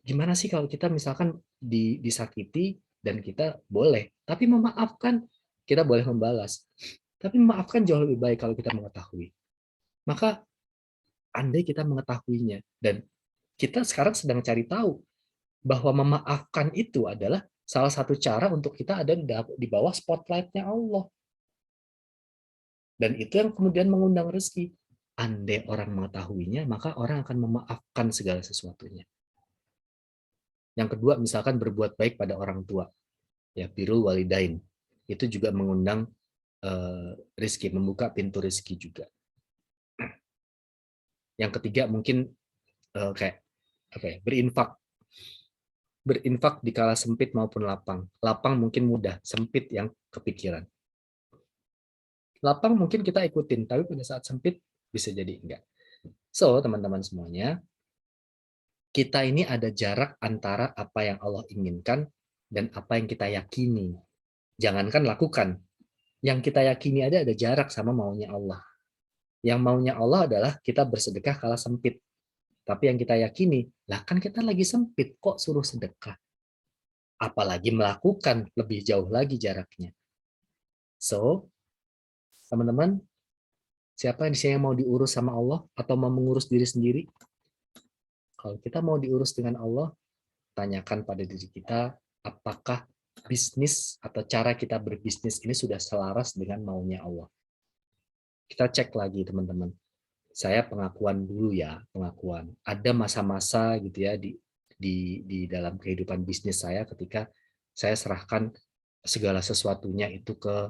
gimana sih kalau kita misalkan disakiti dan kita boleh, tapi memaafkan kita boleh membalas. Tapi memaafkan jauh lebih baik kalau kita mengetahui. Maka andai kita mengetahuinya dan kita sekarang sedang cari tahu bahwa memaafkan itu adalah salah satu cara untuk kita ada di bawah spotlight-nya Allah. Dan itu yang kemudian mengundang rezeki. Andai orang mengetahuinya, maka orang akan memaafkan segala sesuatunya. Yang kedua, misalkan berbuat baik pada orang tua. Ya, birrul walidain. Itu juga mengundang rezeki, membuka pintu rezeki juga. Yang ketiga mungkin kayak apa ya, berinfak di kala sempit maupun lapang. Lapang mungkin mudah, sempit yang kepikiran. Lapang mungkin kita ikutin, tapi pada saat sempit bisa jadi enggak. So, teman-teman semuanya, kita ini ada jarak antara apa yang Allah inginkan dan apa yang kita yakini. Jangankan lakukan. Yang kita yakini ada jarak sama maunya Allah. Yang maunya Allah adalah kita bersedekah kala sempit. Tapi yang kita yakini, lah kan kita lagi sempit, kok suruh sedekah? Apalagi melakukan, lebih jauh lagi jaraknya. So, teman-teman, siapa di sini yang mau diurus sama Allah atau mau mengurus diri sendiri? Kalau kita mau diurus dengan Allah, tanyakan pada diri kita, apakah bisnis atau cara kita berbisnis ini sudah selaras dengan maunya Allah? Kita cek lagi, teman-teman. Saya pengakuan dulu ya, pengakuan. Ada masa-masa gitu ya di dalam kehidupan bisnis saya ketika saya serahkan segala sesuatunya itu ke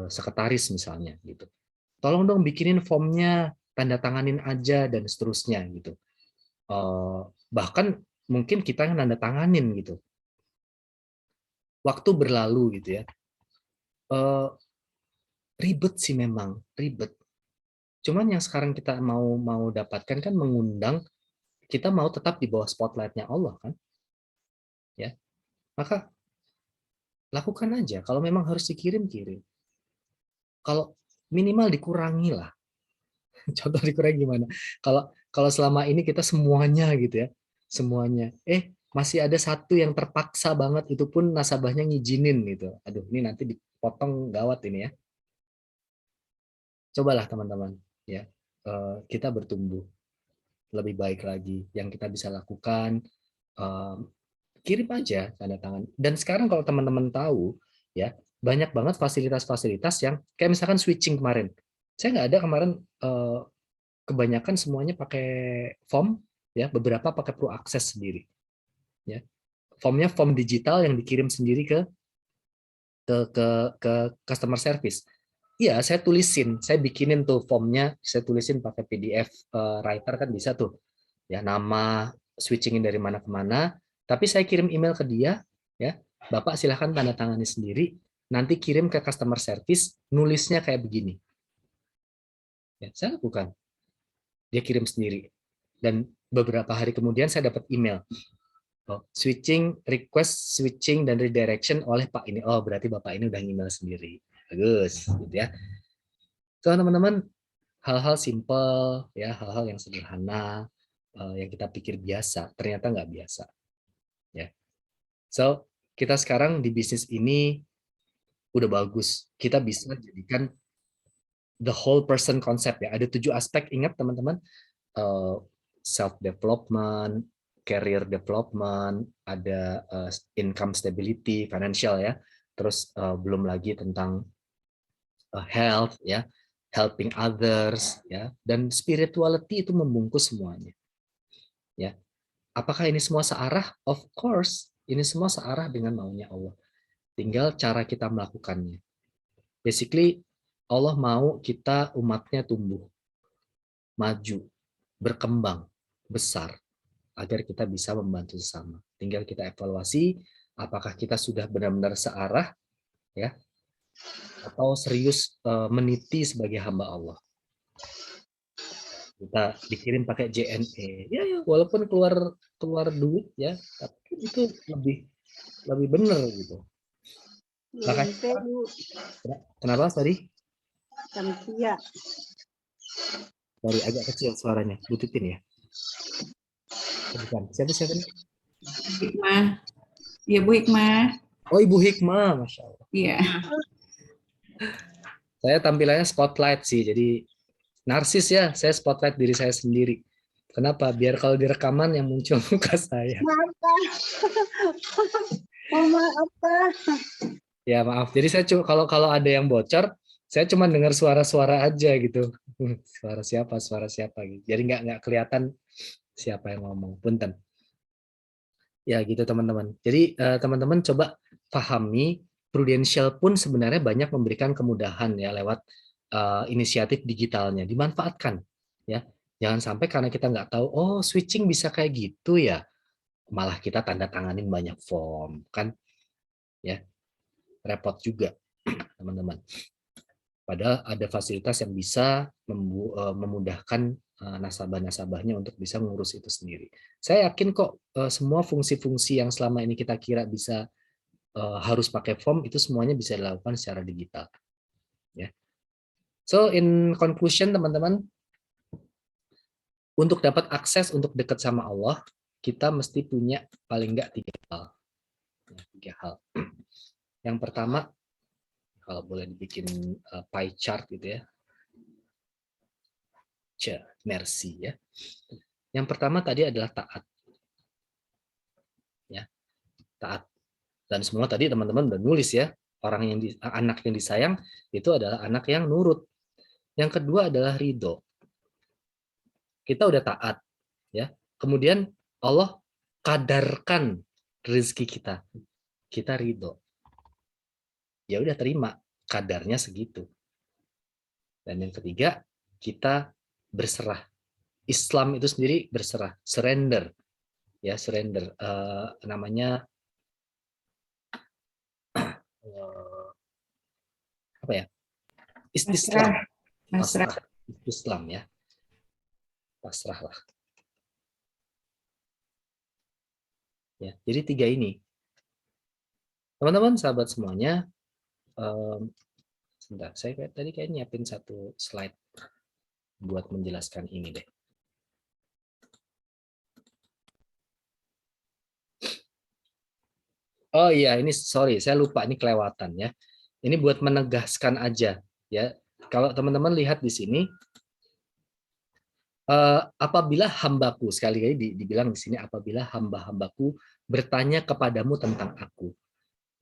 sekretaris misalnya gitu. Tolong dong bikinin formnya, tanda tanganin aja dan seterusnya gitu. Bahkan mungkin kita yang tanda tanganin gitu. Waktu berlalu gitu ya. Ribet sih memang, ribet. Cuman yang sekarang kita mau dapatkan kan mengundang kita mau tetap di bawah spotlight-nya Allah kan, ya. Maka lakukan aja. Kalau memang harus kirim. Kalau minimal dikurangi lah. Contoh dikurangi gimana? Kalau selama ini kita semuanya gitu ya, semuanya. Masih ada satu yang terpaksa banget, itu pun nasabahnya ngizinin gitu. Aduh, ini nanti dipotong gawat ini ya. Cobalah teman-teman, ya kita bertumbuh lebih baik lagi. Yang kita bisa lakukan, kirim aja tanda tangan. Dan sekarang kalau teman-teman tahu, ya banyak banget fasilitas-fasilitas yang kayak misalkan switching kemarin. Saya nggak ada kemarin, kebanyakan semuanya pakai form, ya, beberapa pakai Pro Access sendiri. Ya. Formnya form digital yang dikirim sendiri ke customer service. Iya, saya tulisin, saya bikinin tuh formnya, saya tulisin pakai PDF writer kan bisa tuh, ya, nama, switchingin dari mana ke mana. Tapi saya kirim email ke dia, ya, Bapak silahkan tanda tangani sendiri, nanti kirim ke customer service, nulisnya kayak begini. Ya, saya lakukan, dia kirim sendiri, dan beberapa hari kemudian saya dapat email. Switching, request switching dan redirection oleh Pak ini. Oh, berarti Bapak ini udah email sendiri. Bagus, gitu ya. So, teman-teman, hal-hal simple, ya, hal-hal yang sederhana, yang kita pikir biasa, ternyata nggak biasa. Ya. So, kita sekarang di bisnis ini udah bagus. Kita bisa jadikan the whole person concept, ya. Ada 7 aspek, ingat teman-teman. Self-development, career development, ada income stability, financial, ya. Terus belum lagi tentang health, ya, helping others, ya, dan spirituality itu membungkus semuanya. Ya. Apakah ini semua searah? Of course, ini semua searah dengan maunya Allah. Tinggal cara kita melakukannya. Basically, Allah mau kita umatnya tumbuh, maju, berkembang, besar, agar kita bisa membantu sesama. Tinggal kita evaluasi apakah kita sudah benar-benar searah, ya, atau serius meniti sebagai hamba Allah. Kita dikirim pakai JNE, ya, walaupun keluar duit, ya, tapi itu lebih benar gitu. Makanya, kenapa tadi? Sorry, agak kecil suaranya, butupin ya. Bukan. Siapa nih? Hikmah. Iya, Bu Hikmah. Oh, Ibu Hikmah, Masya Allah. Iya. Saya tampilannya spotlight sih, jadi narsis ya, saya spotlight diri saya sendiri. Kenapa? Biar kalau di rekaman yang muncul muka saya. Maaf, Pak. Ya maaf. Jadi saya kalau ada yang bocor, saya cuma dengar suara-suara aja gitu. Suara siapa gitu. Jadi nggak kelihatan siapa yang ngomong. Punten. Ya gitu teman-teman. Jadi teman-teman coba pahami, Prudential pun sebenarnya banyak memberikan kemudahan ya lewat inisiatif digitalnya, dimanfaatkan ya. Jangan sampai karena kita nggak tahu, oh switching bisa kayak gitu ya, malah kita tanda tanganin banyak form kan, ya repot juga teman-teman. Padahal ada fasilitas yang bisa memudahkan nasabah-nasabahnya untuk bisa mengurus itu sendiri. Saya yakin kok semua fungsi-fungsi yang selama ini kita kira bisa harus pakai form itu semuanya bisa dilakukan secara digital. Ya. So in conclusion teman-teman, untuk dapat akses untuk dekat sama Allah, kita mesti punya paling nggak 3 hal. 3 hal. Yang pertama, kalau boleh dibikin pie chart gitu ya. Mercy ya. Yang pertama tadi adalah taat. Ya. Taat. Dan semua tadi teman-teman udah nulis ya, anak yang disayang itu adalah anak yang nurut. Yang kedua adalah ridho. Kita udah taat, ya. Kemudian Allah kadarkan rezeki kita ridho. Ya udah terima, kadarnya segitu. Dan yang ketiga, kita berserah. Islam itu sendiri berserah, surrender, ya surrender. Namanya apa ya? Istislam. Islam ya. Pasrah lah. Ya, jadi 3 ini. Teman-teman, sahabat semuanya, sebentar, saya tadi kayak nyiapin 1 slide buat menjelaskan ini deh. Oh iya, ini sorry, saya lupa, ini kelewatan ya. Ini buat menegaskan aja ya. Kalau teman-teman lihat di sini, apabila hambaku, sekali lagi dibilang di sini, apabila hamba-hambaku bertanya kepadamu tentang aku,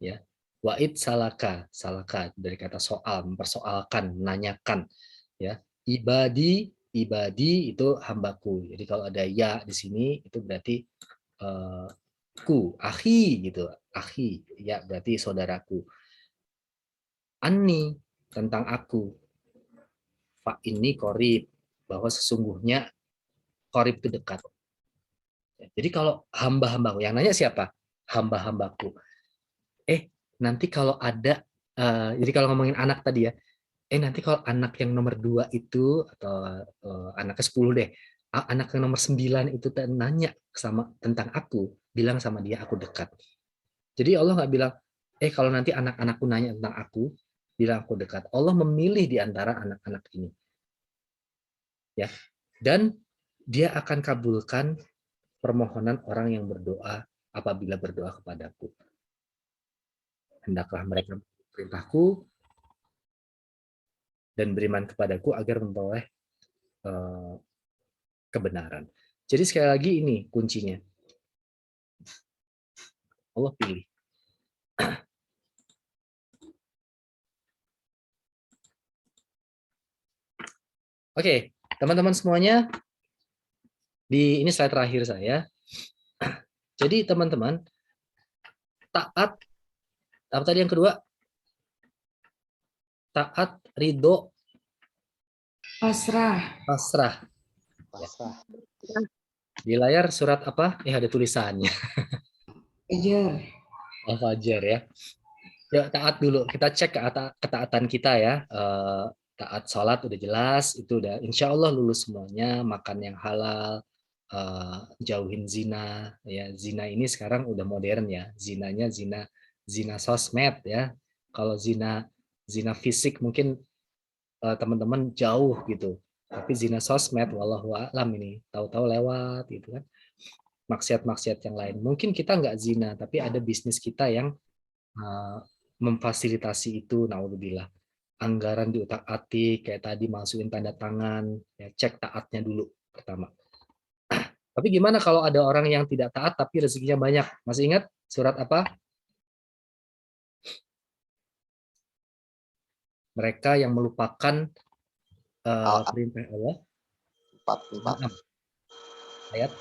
ya, Wa'id salaka, salaka dari kata soal, mempersoalkan, menanyakan. Ya, ibadi, ibadi itu hambaku. Jadi kalau ada ya di sini itu berarti ku, akhi gitu, akhi, ya berarti saudaraku. Anni tentang aku, fa ini korib, bahwa sesungguhnya korib itu dekat. Jadi kalau hamba-hambaku, yang nanya siapa? Hamba-hambaku. Nanti kalau ada, jadi kalau ngomongin anak tadi ya, nanti kalau anak yang nomor 2 itu, atau anak ke-10 deh, anak yang nomor 9 itu nanya sama tentang aku, bilang sama dia aku dekat. Jadi Allah nggak bilang, kalau nanti anak-anakku nanya tentang aku, bilang aku dekat. Allah memilih di antara anak-anak ini. Ya. Dan dia akan kabulkan permohonan orang yang berdoa apabila berdoa kepadaku. Hendaklah mereka perintahku dan beriman kepadaku agar memperoleh kebenaran. Jadi sekali lagi ini kuncinya. Allah pilih. Oke, teman-teman semuanya, ini slide terakhir saya. Jadi teman-teman, taat, apa tadi yang kedua? Taat, ridho, Pasrah. pasrah. Di layar surat apa? Ada tulisannya. Fajar. Al-Fajr ya. Ya, taat dulu. Kita cek ketaatan kita ya. Taat sholat udah jelas, itu udah insya Allah lulus semuanya. Makan yang halal, jauhin zina. Ya, zina ini sekarang udah modern ya. Zinanya zina sosmed ya. Kalau zina fisik mungkin teman-teman jauh gitu. Tapi zina sosmed, wallahu a'lam ini tahu-tahu lewat gitu kan. Maksiat-maksiat yang lain. Mungkin kita nggak zina, tapi ada bisnis kita yang memfasilitasi itu, naudzubillah. Anggaran diutak-atik, kayak tadi masukin tanda tangan, ya cek taatnya dulu pertama. Tapi gimana kalau ada orang yang tidak taat tapi rezekinya banyak? Masih ingat surat apa? Mereka yang melupakan perintah Allah. 44. Ayat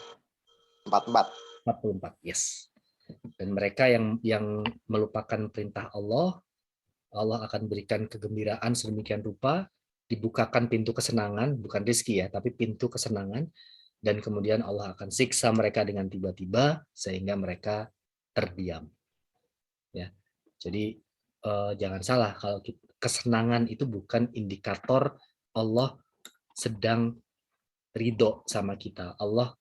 44. Yes. Dan mereka yang melupakan perintah Allah, Allah akan berikan kegembiraan sedemikian rupa, dibukakan pintu kesenangan, bukan rezeki ya, tapi pintu kesenangan, dan kemudian Allah akan siksa mereka dengan tiba-tiba sehingga mereka terdiam. Ya, jadi jangan salah, kalau kesenangan itu bukan indikator Allah sedang ridho sama kita, Allah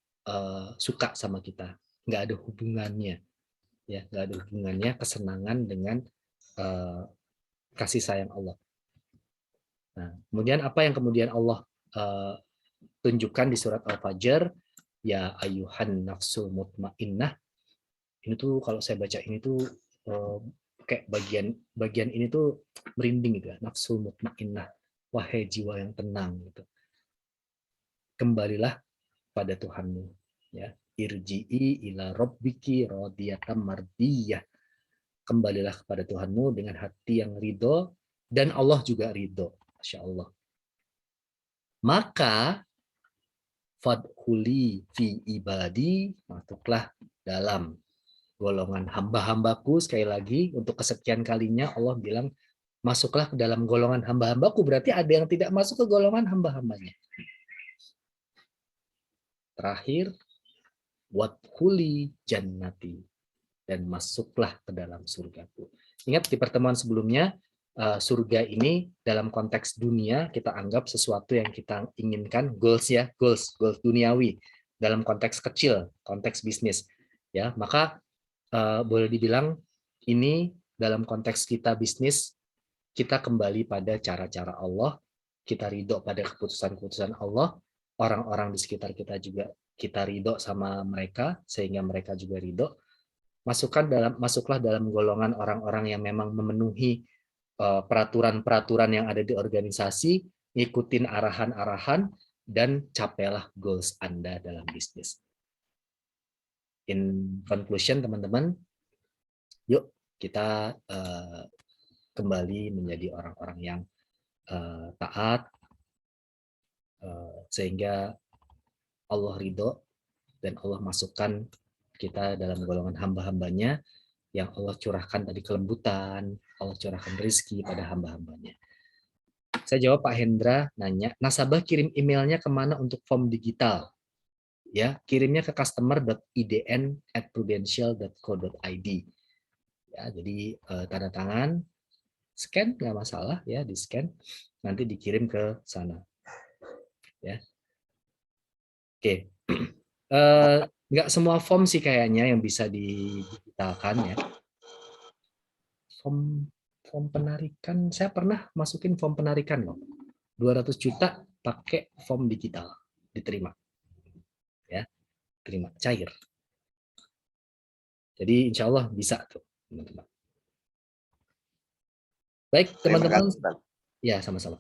suka sama kita, nggak ada hubungannya. Ya, nggak ada hubungannya kesenangan dengan kasih sayang Allah. Nah, kemudian apa yang kemudian Allah tunjukkan di surat Al-Fajr, ya ayuhan nafsul mutmainnah. Ini tuh kalau saya baca ini tuh kayak bagian ini tuh merinding gitu ya, nafsul mutmainnah, wahai jiwa yang tenang gitu. Kembalilah pada Tuhanmu, ya. Irji'i ila rabbiki radiyatan mardiyah. Kembalilah kepada Tuhanmu dengan hati yang ridho, dan Allah juga ridho. Masya Allah. Maka fadkhuli fi ibadi, masuklah dalam golongan hamba-hambaku. Sekali lagi untuk kesekian kalinya Allah bilang masuklah ke dalam golongan hamba-hambaku, berarti ada yang tidak masuk ke golongan hamba-hambanya. Terakhir, wadkhuli jannati, dan masuklah ke dalam surgaku. Ingat di pertemuan sebelumnya, surga ini dalam konteks dunia kita anggap sesuatu yang kita inginkan, goals ya, goals duniawi. Dalam konteks kecil, konteks bisnis, ya, maka boleh dibilang ini dalam konteks kita bisnis, kita kembali pada cara-cara Allah, kita ridho pada keputusan-keputusan Allah, orang-orang di sekitar kita juga kita ridho sama mereka sehingga mereka juga ridho. Masuklah dalam golongan orang-orang yang memang memenuhi peraturan-peraturan yang ada di organisasi, ngikutin arahan-arahan, dan capailah goals Anda dalam bisnis. In conclusion, teman-teman, yuk kita kembali menjadi orang-orang yang taat, sehingga Allah ridho dan Allah masukkan kita dalam golongan hamba-hambanya yang Allah curahkan tadi kelembutan, Allah curahkan rezeki pada hamba-hambanya. Saya jawab Pak Hendra nanya, nasabah kirim emailnya kemana untuk form digital? Ya, kirimnya ke customer.idn@prudential.co.id. Ya, jadi tanda tangan, scan nggak masalah ya, di scan, nanti dikirim ke sana. Ya, oke. Nggak semua form sih kayaknya yang bisa didigitalkan ya. Form penarikan, saya pernah masukin form penarikan loh. 200 juta pakai form digital, diterima. Ya, terima, cair. Jadi insya Allah bisa tuh, teman-teman. Baik, teman-teman. Ya, sama-sama.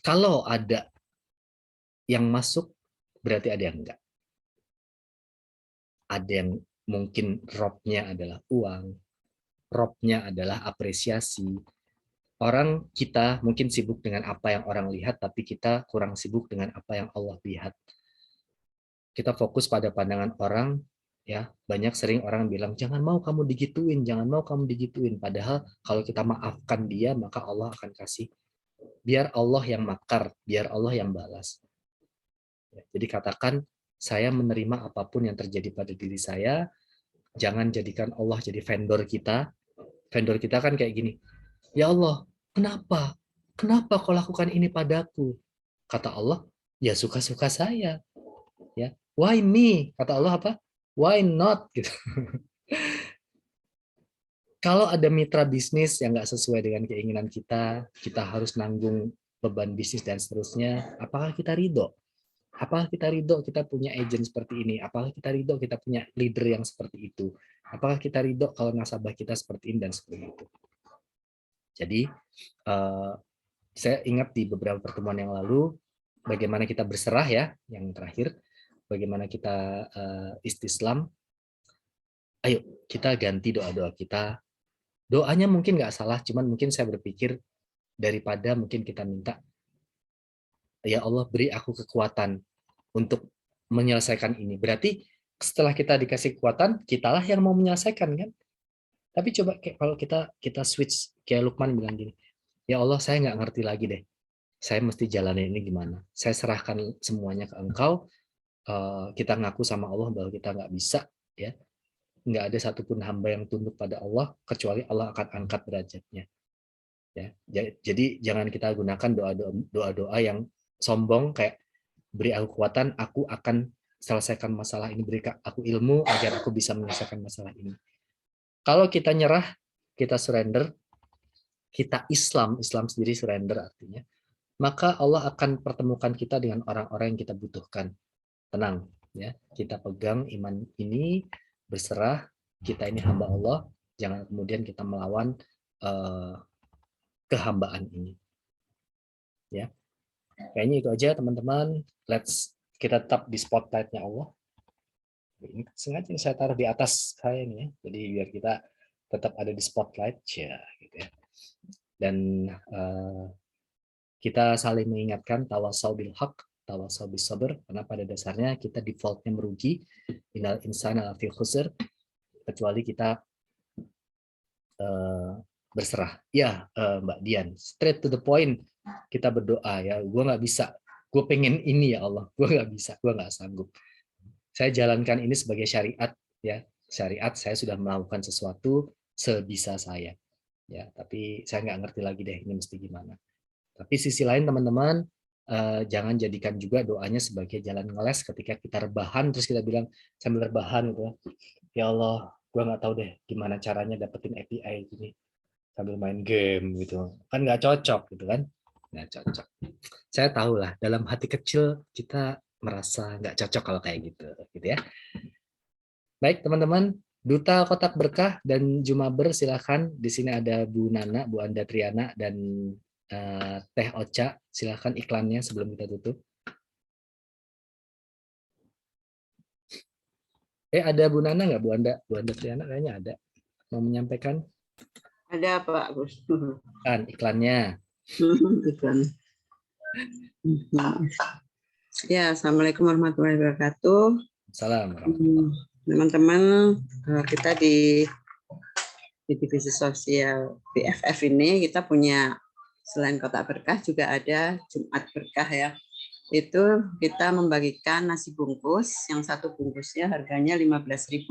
Kalau ada yang masuk, berarti ada yang enggak. Ada yang mungkin robnya adalah uang, robnya adalah apresiasi. Orang kita mungkin sibuk dengan apa yang orang lihat, tapi kita kurang sibuk dengan apa yang Allah lihat. Kita fokus pada pandangan orang, ya. Banyak sering orang bilang, jangan mau kamu digituin, jangan mau kamu digituin. Padahal kalau kita maafkan dia, maka Allah akan kasih. Biar Allah yang makar, biar Allah yang balas. Jadi katakan, saya menerima apapun yang terjadi pada diri saya. Jangan jadikan Allah jadi vendor kita. Vendor kita kan kayak gini, ya Allah, kenapa? Kenapa kau lakukan ini padaku? Kata Allah, ya suka-suka saya. Ya, why me? Kata Allah apa? Why not? Gitu. Kalau ada mitra bisnis yang nggak sesuai dengan keinginan kita harus nanggung beban bisnis dan seterusnya. Apakah kita ridho? Apakah kita ridho kita punya agent seperti ini? Apakah kita ridho kita punya leader yang seperti itu? Apakah kita ridho kalau nasabah kita seperti ini dan seperti itu? Jadi saya ingat di beberapa pertemuan yang lalu bagaimana kita berserah ya, yang terakhir bagaimana kita istislam. Ayo kita ganti doa-doa kita. Doanya mungkin nggak salah, cuman mungkin saya berpikir daripada mungkin kita minta, ya Allah beri aku kekuatan untuk menyelesaikan ini. Berarti setelah kita dikasih kekuatan, kitalah yang mau menyelesaikan kan? Tapi coba kalau kita switch, kayak Lukman bilang gini, ya Allah saya nggak ngerti lagi deh, saya mesti jalanin ini gimana? Saya serahkan semuanya ke Engkau. Kita ngaku sama Allah bahwa kita nggak bisa, ya. Nggak ada satupun hamba yang tunduk pada Allah kecuali Allah akan angkat derajatnya. Ya, jadi jangan kita gunakan doa-doa yang sombong kayak beri aku kekuatan, aku akan selesaikan masalah ini, beri aku ilmu agar aku bisa menyelesaikan masalah ini. Kalau kita nyerah, kita surrender, kita Islam sendiri surrender artinya, maka Allah akan pertemukan kita dengan orang-orang yang kita butuhkan. Tenang, ya. Kita pegang iman ini, berserah, kita ini hamba Allah, jangan kemudian kita melawan kehambaan ini. Ya. Kayaknya itu aja teman-teman. Kita tetap di spotlight-nya Allah. Ini sengaja saya taruh di atas saya ini ya. Jadi biar kita tetap ada di spotlight ya, gitu ya. Dan kita saling mengingatkan tawasau bil haq, tawasau bis sabr, karena pada dasarnya kita defaultnya merugi, innal insana lafi khusr, kecuali kita berserah. Ya, Mbak Dian, straight to the point, kita berdoa ya, gue nggak bisa, gue pengen ini ya Allah, gue nggak bisa, gue nggak sanggup. Saya jalankan ini sebagai syariat ya, syariat saya sudah melakukan sesuatu sebisa saya ya, tapi saya nggak ngerti lagi deh ini mesti gimana. Tapi sisi lain teman-teman, jangan jadikan juga doanya sebagai jalan ngeles ketika kita rebahan terus kita bilang sambil rebahan gitu ya Allah, gue nggak tahu deh gimana caranya dapetin API ini sambil main game gitu, kan nggak cocok gitu kan, nggak cocok. Saya tahu lah dalam hati kecil kita merasa nggak cocok kalau kayak gitu ya. Baik teman-teman, Duta Kotak Berkah dan Jumaber silakan. Di sini ada Bu Nana, Bu Anda Triana dan Teh Ocha. Silakan iklannya sebelum kita tutup. Ada Bu Nana nggak Bu Anda? Bu Anda Triana kayaknya ada. mau menyampaikan? Ada Pak Gus. Iklannya. Iklan. Ya, Assalamualaikum warahmatullahi wabarakatuh. Salam. Teman-teman, kita di divisi sosial BFF ini kita punya selain kotak berkah juga ada Jumat berkah ya. Itu kita membagikan nasi bungkus, yang satu bungkusnya harganya 15.000.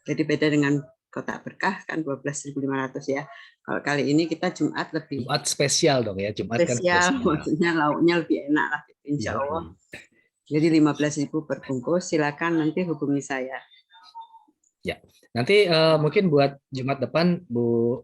Jadi beda dengan kotak berkah kan 12.500 ya. Kalau kali ini kita Jumat lebih Jumat spesial dong ya, Jumat spesial, kan spesial. maksudnya lauknya lebih enak lah insya Allah. Jadi 15.000 per bungkus, silakan nanti hubungi saya. Ya, nanti mungkin buat Jumat depan Bu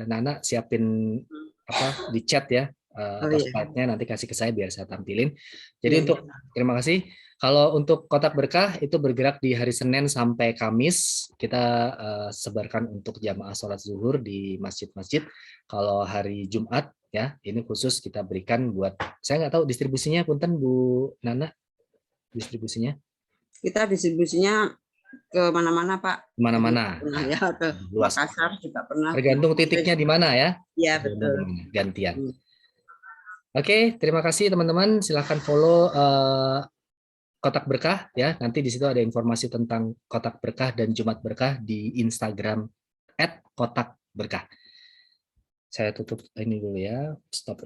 Nana siapin apa di chat ya, atau slide-nya nanti kasih ke saya biar saya tampilin. Jadi terima kasih. Kalau untuk kotak berkah itu bergerak di hari Senin sampai Kamis, kita sebarkan untuk jamaah sholat zuhur di masjid-masjid. Kalau hari Jumat ya, ini khusus kita berikan buat, saya nggak tahu distribusinya, punten Bu Nana, distribusinya? Kita distribusinya ke mana-mana Pak. Mana-mana. Ya, ke Makassar juga pernah. Tergantung titiknya di mana ya? Iya betul. Gantian. Oke, terima kasih teman-teman. Silahkan follow Kotak Berkah ya. Nanti di situ ada informasi tentang Kotak Berkah dan Jumat Berkah di Instagram @kotakberkah. Saya tutup ini dulu ya. Stop.